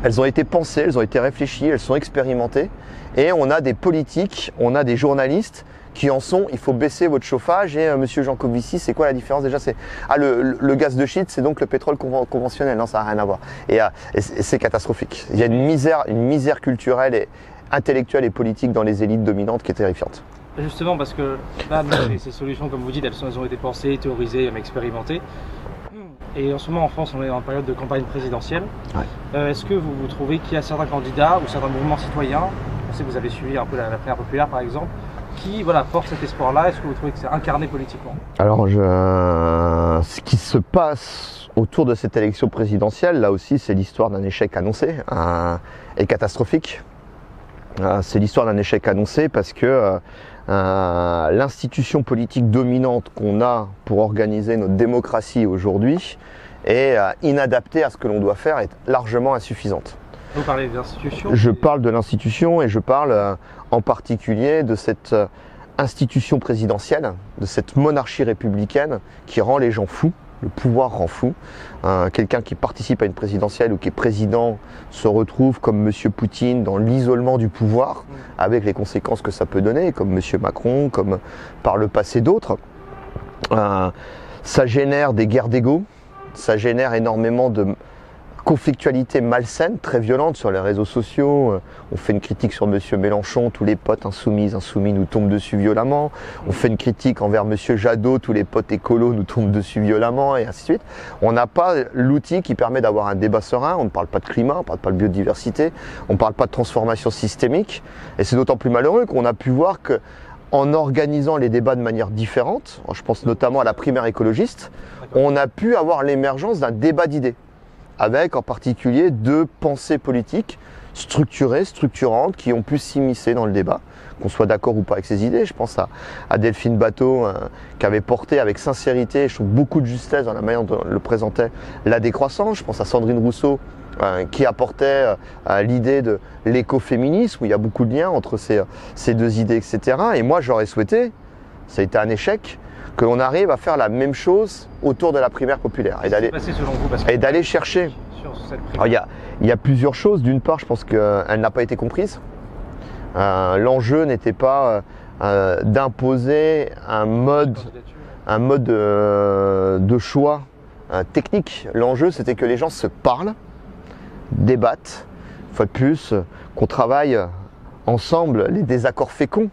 Elles ont été pensées, elles ont été réfléchies, elles sont expérimentées, et on a des politiques, on a des journalistes qui en sont, il faut baisser votre chauffage. Et Monsieur Jancovici, c'est quoi la différence déjà? C'est le gaz de schiste, c'est donc le pétrole conventionnel. Non, ça n'a rien à voir. Et c'est catastrophique. Il y a une misère culturelle et intellectuelle et politique dans les élites dominantes qui est terrifiante. Justement, parce que là, ces solutions, comme vous dites, elles ont été pensées, théorisées, même expérimentées. Et en ce moment en France, on est en période de campagne présidentielle. Ouais. Est-ce que vous trouvez qu'il y a certains candidats ou certains mouvements citoyens, je sais que vous avez suivi un peu la primaire populaire par exemple, qui portent cet espoir-là? Est-ce que vous trouvez que c'est incarné politiquement? Alors, ce qui se passe autour de cette élection présidentielle, là aussi, c'est l'histoire d'un échec annoncé et catastrophique. C'est l'histoire d'un échec annoncé parce que l'institution politique dominante qu'on a pour organiser notre démocratie aujourd'hui est inadaptée à ce que l'on doit faire, est largement insuffisante. Vous parlez de l'institution? Je parle de l'institution et je parle en particulier de cette institution présidentielle, de cette monarchie républicaine qui rend les gens fous. Le pouvoir rend fou. Quelqu'un qui participe à une présidentielle ou qui est président se retrouve comme M. Poutine dans l'isolement du pouvoir, avec les conséquences que ça peut donner, comme M. Macron, comme par le passé d'autres. Ça génère des guerres d'ego, ça génère énormément de conflictualité malsaine, très violente sur les réseaux sociaux. On fait une critique sur M. Mélenchon, tous les potes insoumis nous tombent dessus violemment. On fait une critique envers M. Jadot, tous les potes écolos nous tombent dessus violemment, et ainsi de suite. On n'a pas l'outil qui permet d'avoir un débat serein. On ne parle pas de climat, on ne parle pas de biodiversité, on ne parle pas de transformation systémique. Et c'est d'autant plus malheureux qu'on a pu voir que en organisant les débats de manière différente, je pense notamment à la primaire écologiste, on a pu avoir l'émergence d'un débat d'idées, avec en particulier deux pensées politiques structurées, structurantes, qui ont pu s'immiscer dans le débat, qu'on soit d'accord ou pas avec ces idées. Je pense à Delphine Batho, qui avait porté avec sincérité, je trouve beaucoup de justesse dans la manière dont elle le présentait, la décroissance. Je pense à Sandrine Rousseau, qui apportait l'idée de l'écoféminisme, où il y a beaucoup de liens entre ces deux idées, etc. Et moi, j'aurais souhaité, ça a été un échec, qu'on arrive à faire la même chose autour de la primaire populaire et d'aller chercher. Alors, il y a plusieurs choses. D'une part, je pense qu'elle n'a pas été comprise. L'enjeu n'était pas d'imposer un mode de choix technique. L'enjeu, c'était que les gens se parlent, débattent, une fois de plus, qu'on travaille ensemble les désaccords féconds.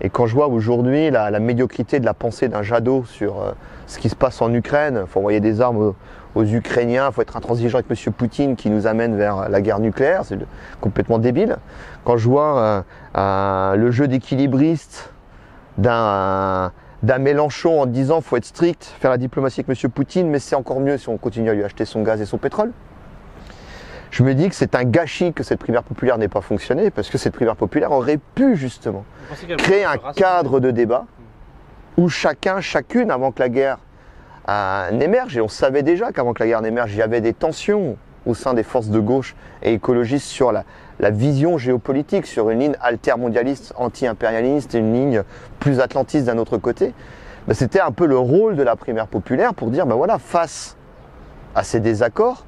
Et quand je vois aujourd'hui la médiocrité de la pensée d'un Jadot sur ce qui se passe en Ukraine, il faut envoyer des armes aux Ukrainiens, il faut être intransigeant avec M. Poutine qui nous amène vers la guerre nucléaire, c'est complètement débile. Quand je vois le jeu d'équilibriste d'un Mélenchon en disant qu'il faut être strict, faire la diplomatie avec M. Poutine, mais c'est encore mieux si on continue à lui acheter son gaz et son pétrole. Je me dis que c'est un gâchis que cette primaire populaire n'ait pas fonctionné, parce que cette primaire populaire aurait pu justement créer un cadre de débat où chacune, avant que la guerre n'émerge, et on savait déjà qu'avant que la guerre n'émerge, il y avait des tensions au sein des forces de gauche et écologistes sur la vision géopolitique, sur une ligne altermondialiste, anti-impérialiste et une ligne plus atlantiste d'un autre côté. Ben, c'était un peu le rôle de la primaire populaire pour dire, ben voilà, face à ces désaccords,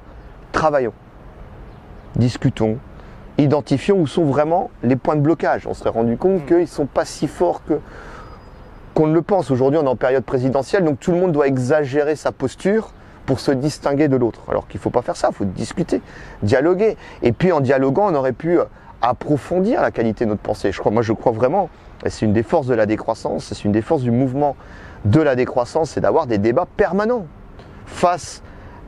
travaillons. Discutons, identifions où sont vraiment les points de blocage. On se serait rendu compte qu'ils ne sont pas si forts qu'on ne le pense. Aujourd'hui, on est en période présidentielle, donc tout le monde doit exagérer sa posture pour se distinguer de l'autre. Alors qu'il ne faut pas faire ça, il faut discuter, dialoguer. Et puis en dialoguant, on aurait pu approfondir la qualité de notre pensée. Moi, je crois vraiment, et c'est une des forces de la décroissance, c'est une des forces du mouvement de la décroissance, c'est d'avoir des débats permanents face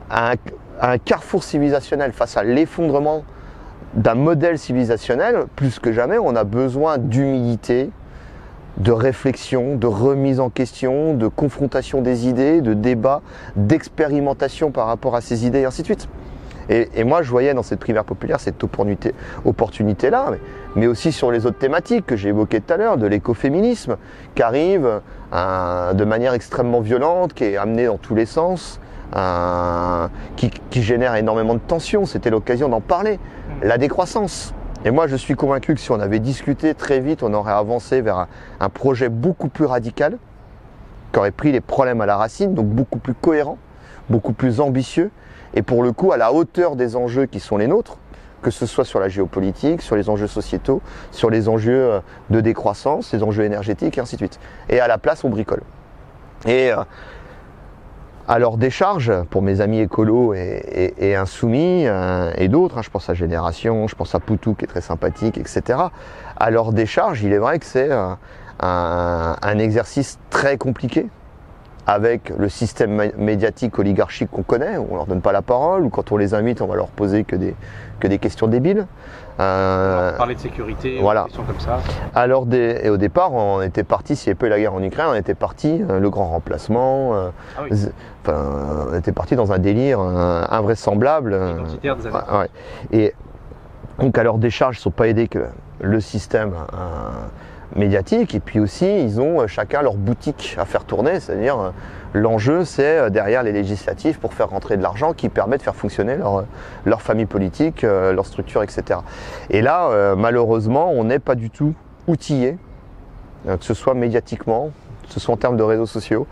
à un carrefour civilisationnel, face à l'effondrement d'un modèle civilisationnel. Plus que jamais, on a besoin d'humilité, de réflexion, de remise en question, de confrontation des idées, de débat, d'expérimentation par rapport à ces idées, et ainsi de suite. Et moi, je voyais dans cette primaire populaire cette opportunité-là, mais aussi sur les autres thématiques que j'ai évoquées tout à l'heure, de l'écoféminisme, qui arrive de manière extrêmement violente, qui est amené dans tous les sens, qui génère énormément de tensions. C'était l'occasion d'en parler. La décroissance. Et moi, je suis convaincu que si on avait discuté très vite, on aurait avancé vers un projet beaucoup plus radical, qui aurait pris les problèmes à la racine, donc beaucoup plus cohérent, beaucoup plus ambitieux, et pour le coup à la hauteur des enjeux qui sont les nôtres, que ce soit sur la géopolitique, sur les enjeux sociétaux, sur les enjeux de décroissance, les enjeux énergétiques, et ainsi de suite. Et à la place, on bricole. Et à leur décharge, pour mes amis écolos et insoumis et d'autres, je pense à Génération, je pense à Poutou qui est très sympathique, etc. À leur décharge, il est vrai que c'est un exercice très compliqué, avec le système médiatique oligarchique qu'on connaît, où on leur donne pas la parole, ou quand on les invite, on va leur poser que des questions débiles. Parler de sécurité, voilà. Des questions comme ça. Alors, et au départ, on était parti, s'il n'y avait pas eu la guerre en Ukraine, on était parti, le grand remplacement, on était parti dans un délire invraisemblable. Identitaire des années. Ouais. Et donc, à leur décharge, ils ne sont pas aidés que le système médiatique, et puis aussi ils ont chacun leur boutique à faire tourner, c'est-à-dire l'enjeu c'est derrière les législatives pour faire rentrer de l'argent qui permet de faire fonctionner leur famille politique, leur structure, etc. Et là malheureusement on n'est pas du tout outillé, que ce soit médiatiquement, que ce soit en termes de réseaux sociaux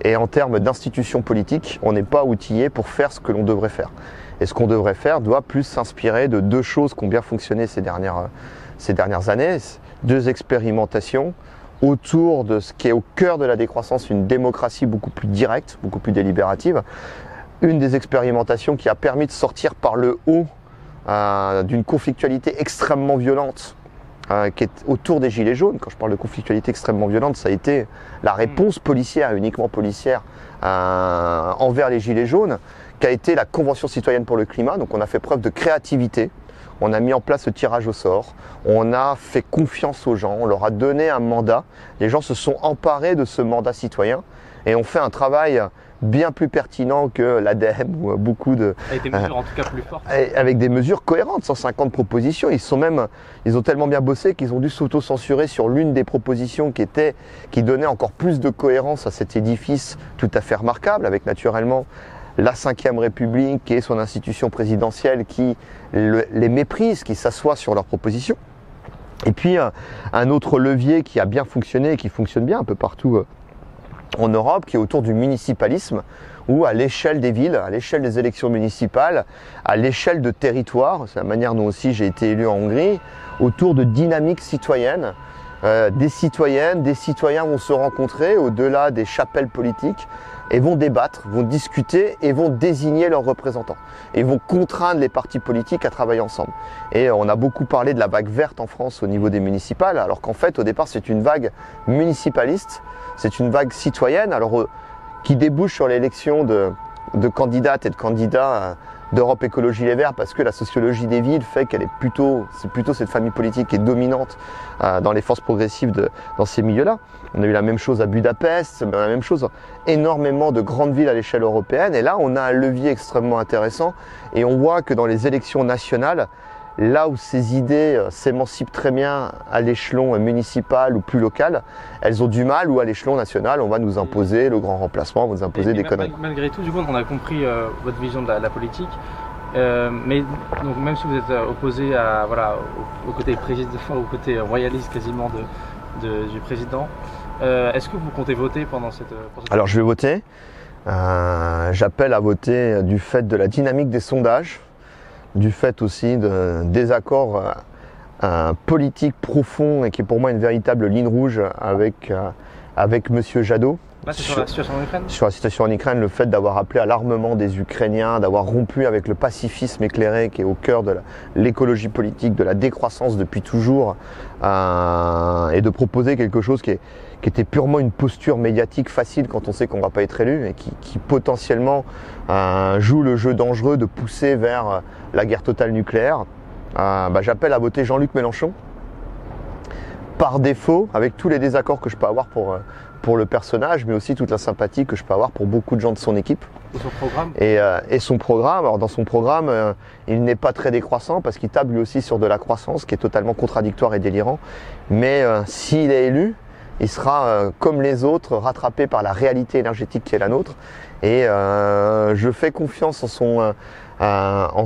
et en termes d'institutions politiques, on n'est pas outillé pour faire ce que l'on devrait faire. Et ce qu'on devrait faire doit plus s'inspirer de deux choses qui ont bien fonctionné ces dernières années, deux expérimentations autour de ce qui est au cœur de la décroissance, une démocratie beaucoup plus directe, beaucoup plus délibérative. Une des expérimentations qui a permis de sortir par le haut d'une conflictualité extrêmement violente qui est autour des Gilets jaunes. Quand je parle de conflictualité extrêmement violente, ça a été la réponse policière, uniquement policière, envers les Gilets jaunes, qui a été la Convention citoyenne pour le climat. Donc on a fait preuve de créativité. On a mis en place le tirage au sort, on a fait confiance aux gens, on leur a donné un mandat. Les gens se sont emparés de ce mandat citoyen et ont fait un travail bien plus pertinent que l'ADEME ou beaucoup de... Avec des mesures en tout cas plus fortes. Avec des mesures cohérentes, 150 propositions. Ils ont tellement bien bossé qu'ils ont dû s'auto-censurer sur l'une des propositions qui donnait encore plus de cohérence à cet édifice tout à fait remarquable, avec naturellement la Ve République et son institution présidentielle qui les méprise, qui s'assoit sur leurs propositions. Et puis un autre levier qui a bien fonctionné et qui fonctionne bien un peu partout en Europe, qui est autour du municipalisme, où à l'échelle des villes, à l'échelle des élections municipales, à l'échelle de territoires, c'est la manière dont aussi j'ai été élu en Hongrie, autour de dynamiques citoyennes, des citoyens vont se rencontrer au-delà des chapelles politiques et vont débattre, vont discuter et vont désigner leurs représentants. Et vont contraindre les partis politiques à travailler ensemble. Et on a beaucoup parlé de la vague verte en France au niveau des municipales, alors qu'en fait au départ c'est une vague municipaliste, c'est une vague citoyenne, alors qui débouche sur l'élection de candidates et de candidats d'Europe Écologie Les Verts, parce que la sociologie des villes fait qu'elle c'est plutôt cette famille politique qui est dominante dans les forces progressives dans ces milieux-là. On a eu la même chose à Budapest, la même chose, énormément de grandes villes à l'échelle européenne, et là on a un levier extrêmement intéressant, et on voit que dans les élections nationales, là où ces idées s'émancipent très bien à l'échelon municipal ou plus local, elles ont du mal, ou à l'échelon national, on va nous imposer le grand remplacement, on va nous imposer des conneries. Malgré tout, du coup, on a compris votre vision de la politique, mais donc, même si vous êtes opposé au côté président, au côté royaliste quasiment du président, est-ce que vous comptez voter pendant cette... Alors je vais voter, j'appelle à voter du fait de la dynamique des sondages, du fait aussi de désaccords politiques profonds et qui est pour moi une véritable ligne rouge avec Monsieur Jadot. Là, c'est sur la situation en Ukraine ? Sur la situation en Ukraine, le fait d'avoir appelé à l'armement des Ukrainiens, d'avoir rompu avec le pacifisme éclairé qui est au cœur de l'écologie politique, de la décroissance depuis toujours, et de proposer quelque chose qui était purement une posture médiatique facile quand on sait qu'on ne va pas être élu et qui potentiellement joue le jeu dangereux de pousser vers la guerre totale nucléaire. J'appelle à voter Jean-Luc Mélenchon, par défaut, avec tous les désaccords que je peux avoir pour le personnage, mais aussi toute la sympathie que je peux avoir pour beaucoup de gens de son équipe. Et son programme ? Et son programme, alors dans son programme, il n'est pas très décroissant parce qu'il table lui aussi sur de la croissance qui est totalement contradictoire et délirant. Mais s'il est élu, il sera comme les autres rattrapé par la réalité énergétique qui est la nôtre. Et je fais confiance en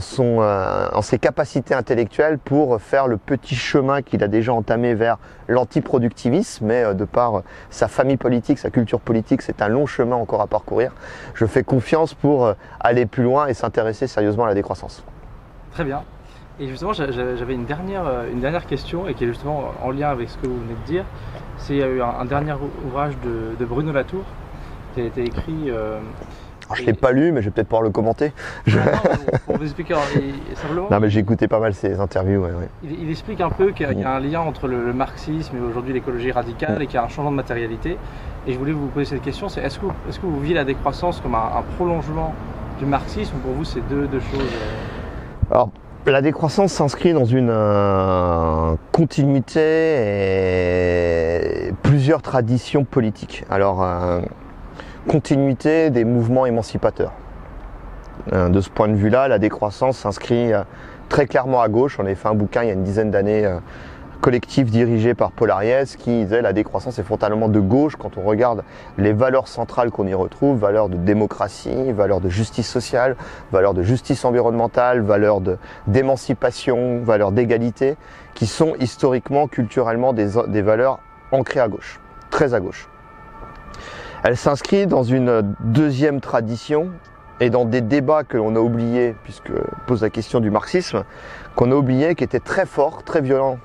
ses capacités intellectuelles pour faire le petit chemin qu'il a déjà entamé vers l'antiproductivisme, mais de par sa famille politique, sa culture politique, c'est un long chemin encore à parcourir. Je fais confiance pour aller plus loin et s'intéresser sérieusement à la décroissance. Très bien. Et justement, j'avais une dernière question et qui est justement en lien avec ce que vous venez de dire. C'est un dernier ouvrage de Bruno Latour qui a été écrit... Alors, je ne l'ai pas lu, mais je vais peut-être pouvoir le commenter. Pour vous expliquer simplement. Non, mais j'ai écouté pas mal ses interviews. Ouais. Il explique un peu qu'il y a un lien entre le marxisme et aujourd'hui l'écologie radicale et qu'il y a un changement de matérialité. Et je voulais vous poser cette question, c'est est-ce que vous voyez la décroissance comme un prolongement du marxisme ou pour vous c'est deux choses Alors, la décroissance s'inscrit dans une continuité et plusieurs traditions politiques. Alors, continuité des mouvements émancipateurs. De ce point de vue-là, la décroissance s'inscrit très clairement à gauche. On avait fait un bouquin il y a une dizaine d'années, collectif dirigé par Paul Ariès, qui disait la décroissance est frontalement de gauche quand on regarde les valeurs centrales qu'on y retrouve, valeurs de démocratie, valeurs de justice sociale, valeurs de justice environnementale, valeurs d'émancipation, valeurs d'égalité, qui sont historiquement, culturellement des valeurs ancrées à gauche, très à gauche. Elle s'inscrit dans une deuxième tradition et dans des débats que l'on a oubliés, puisque pose la question du marxisme, qu'on a oublié, qui étaient très forts, très violents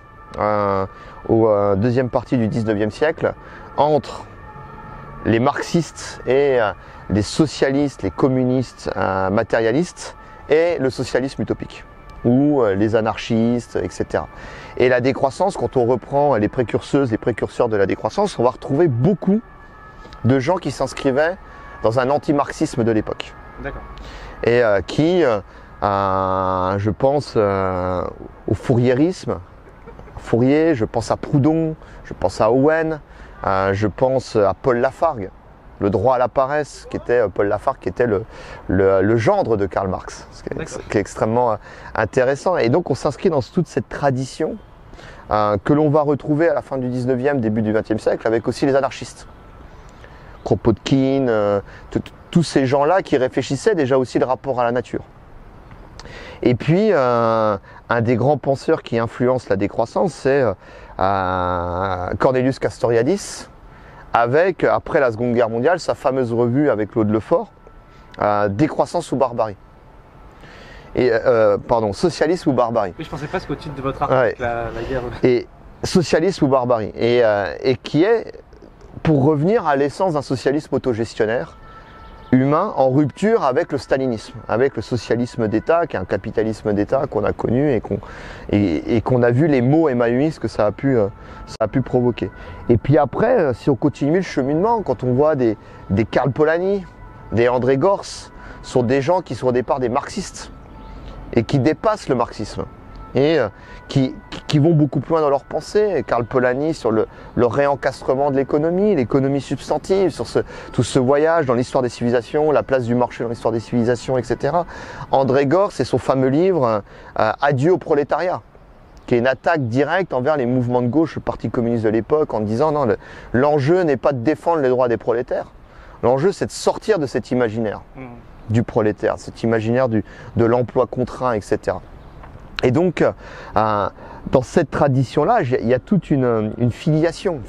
au deuxième partie du 19e siècle, entre les marxistes et les socialistes, les communistes matérialistes et le socialisme utopique, ou les anarchistes, etc. Et la décroissance, quand on reprend les précurseuses, les précurseurs de la décroissance, on va retrouver beaucoup de gens qui s'inscrivaient dans un anti-marxisme de l'époque. D'accord. Et qui, je pense au fouriérisme, Fourier, je pense à Proudhon, je pense à Owen, je pense à Paul Lafargue, le droit à la paresse, qui était Paul Lafargue, qui était le gendre de Karl Marx, ce qui est extrêmement intéressant. Et donc on s'inscrit dans toute cette tradition que l'on va retrouver à la fin du 19e, début du 20e siècle, avec aussi les anarchistes. Kropotkin, tous ces gens-là qui réfléchissaient déjà aussi le rapport à la nature. Et puis, un des grands penseurs qui influence la décroissance, c'est Cornelius Castoriadis, avec, après la Seconde Guerre mondiale, sa fameuse revue avec Claude Lefort, Décroissance ou barbarie. Et, pardon, Socialisme ou barbarie. Oui, je pensais presque au titre de votre article, la guerre. Et Socialisme ou barbarie. Et qui est, pour revenir à l'essence d'un socialisme autogestionnaire, humain, en rupture avec le stalinisme, avec le socialisme d'État, qui est un capitalisme d'État qu'on a connu et qu'on a vu les maux émaüistes que ça a pu provoquer. Et puis après, si on continue le cheminement, quand on voit des Karl Polanyi, des André Gorz, sont des gens qui sont au départ des marxistes et qui dépassent le marxisme et qui vont beaucoup plus loin dans leur pensée. Karl Polanyi sur le réencastrement de l'économie substantive, sur tout ce voyage dans l'histoire des civilisations, la place du marché dans l'histoire des civilisations, etc. André Gorz et son fameux livre Adieu au prolétariat, qui est une attaque directe envers les mouvements de gauche, le Parti communiste de l'époque, en disant non, l'enjeu n'est pas de défendre les droits des prolétaires, l'enjeu c'est de sortir de cet imaginaire du prolétaire, cet imaginaire de l'emploi contraint, etc. Et donc, dans cette tradition-là, il y a toute une filiation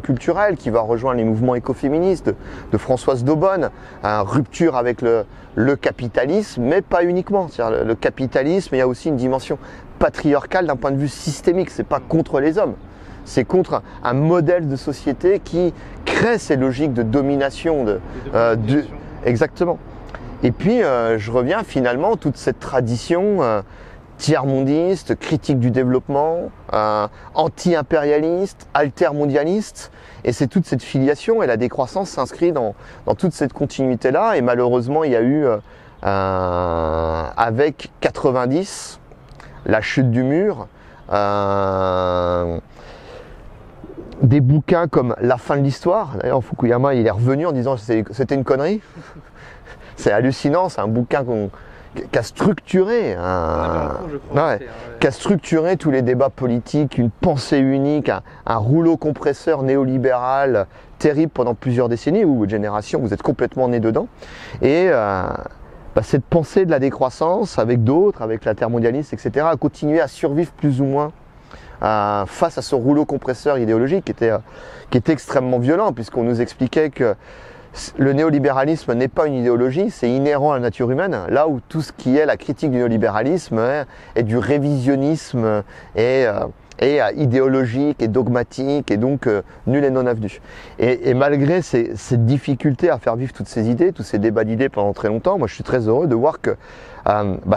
culturelle qui va rejoindre les mouvements écoféministes de Françoise Daubonne, rupture avec le capitalisme, mais pas uniquement. C'est-à-dire le capitalisme, il y a aussi une dimension patriarcale d'un point de vue systémique. C'est pas contre les hommes, c'est contre un modèle de société qui crée ces logiques de domination. Exactement. Et puis, je reviens finalement toute cette tradition tiers-mondiste, critique du développement, anti-impérialiste, altermondialiste. Et c'est toute cette filiation et la décroissance s'inscrit dans toute cette continuité-là. Et malheureusement, il y a eu, avec 90, la chute du mur, des bouquins comme La fin de l'histoire. D'ailleurs, Fukuyama, il est revenu en disant que c'était une connerie. C'est hallucinant, c'est un bouquin qui a structuré tous les débats politiques, une pensée unique, un rouleau compresseur néolibéral terrible pendant plusieurs décennies, où votre génération, vous êtes complètement né dedans. Et cette pensée de la décroissance, avec d'autres, avec l'intermondialisme, etc., a continué à survivre plus ou moins face à ce rouleau compresseur idéologique qui était extrêmement violent, puisqu'on nous expliquait que le néolibéralisme n'est pas une idéologie, c'est inhérent à la nature humaine, là où tout ce qui est la critique du néolibéralisme est du révisionnisme et idéologique et dogmatique, et donc nul et non avenu. Et malgré cette difficulté à faire vivre toutes ces idées, tous ces débats d'idées pendant très longtemps, moi je suis très heureux de voir que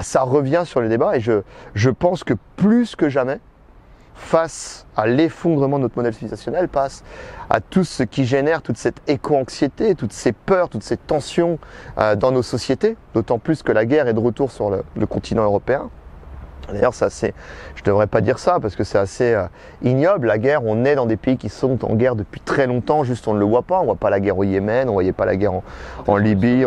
ça revient sur les débats, et je pense que plus que jamais, face à l'effondrement de notre modèle civilisationnel, face à tout ce qui génère toute cette éco-anxiété, toutes ces peurs, toutes ces tensions dans nos sociétés, d'autant plus que la guerre est de retour sur le continent européen. D'ailleurs, je ne devrais pas dire ça parce que c'est assez ignoble. La guerre, on est dans des pays qui sont en guerre depuis très longtemps, juste on ne le voit pas. On ne voit pas la guerre au Yémen, on ne voyait pas la guerre en Libye,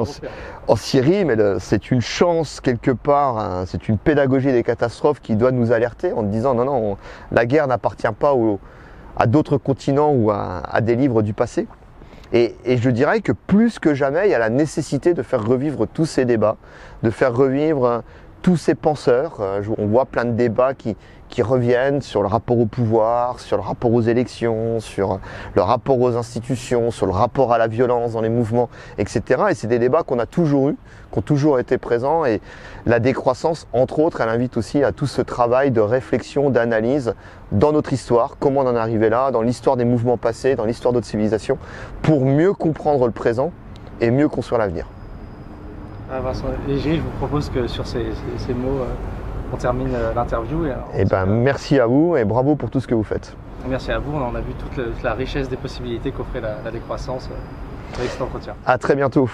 en Syrie, mais c'est une chance quelque part, hein, c'est une pédagogie des catastrophes qui doit nous alerter en disant non, la guerre n'appartient pas à d'autres continents ou à des livres du passé. Et je dirais que plus que jamais, il y a la nécessité de faire revivre tous ces débats, de faire revivre tous ces penseurs. On voit plein de débats qui reviennent sur le rapport au pouvoir, sur le rapport aux élections, sur le rapport aux institutions, sur le rapport à la violence dans les mouvements, etc. Et c'est des débats qu'on a toujours eus, qui ont toujours été présents. Et la décroissance, entre autres, elle invite aussi à tout ce travail de réflexion, d'analyse dans notre histoire, comment on en est arrivé là, dans l'histoire des mouvements passés, dans l'histoire d'autres civilisations, pour mieux comprendre le présent et mieux construire l'avenir. Vincent et Gilles, je vous propose que sur ces mots, on termine l'interview. Merci à vous et bravo pour tout ce que vous faites. Merci à vous, on a vu toute la richesse des possibilités qu'offrait la décroissance avec cet entretien. À très bientôt.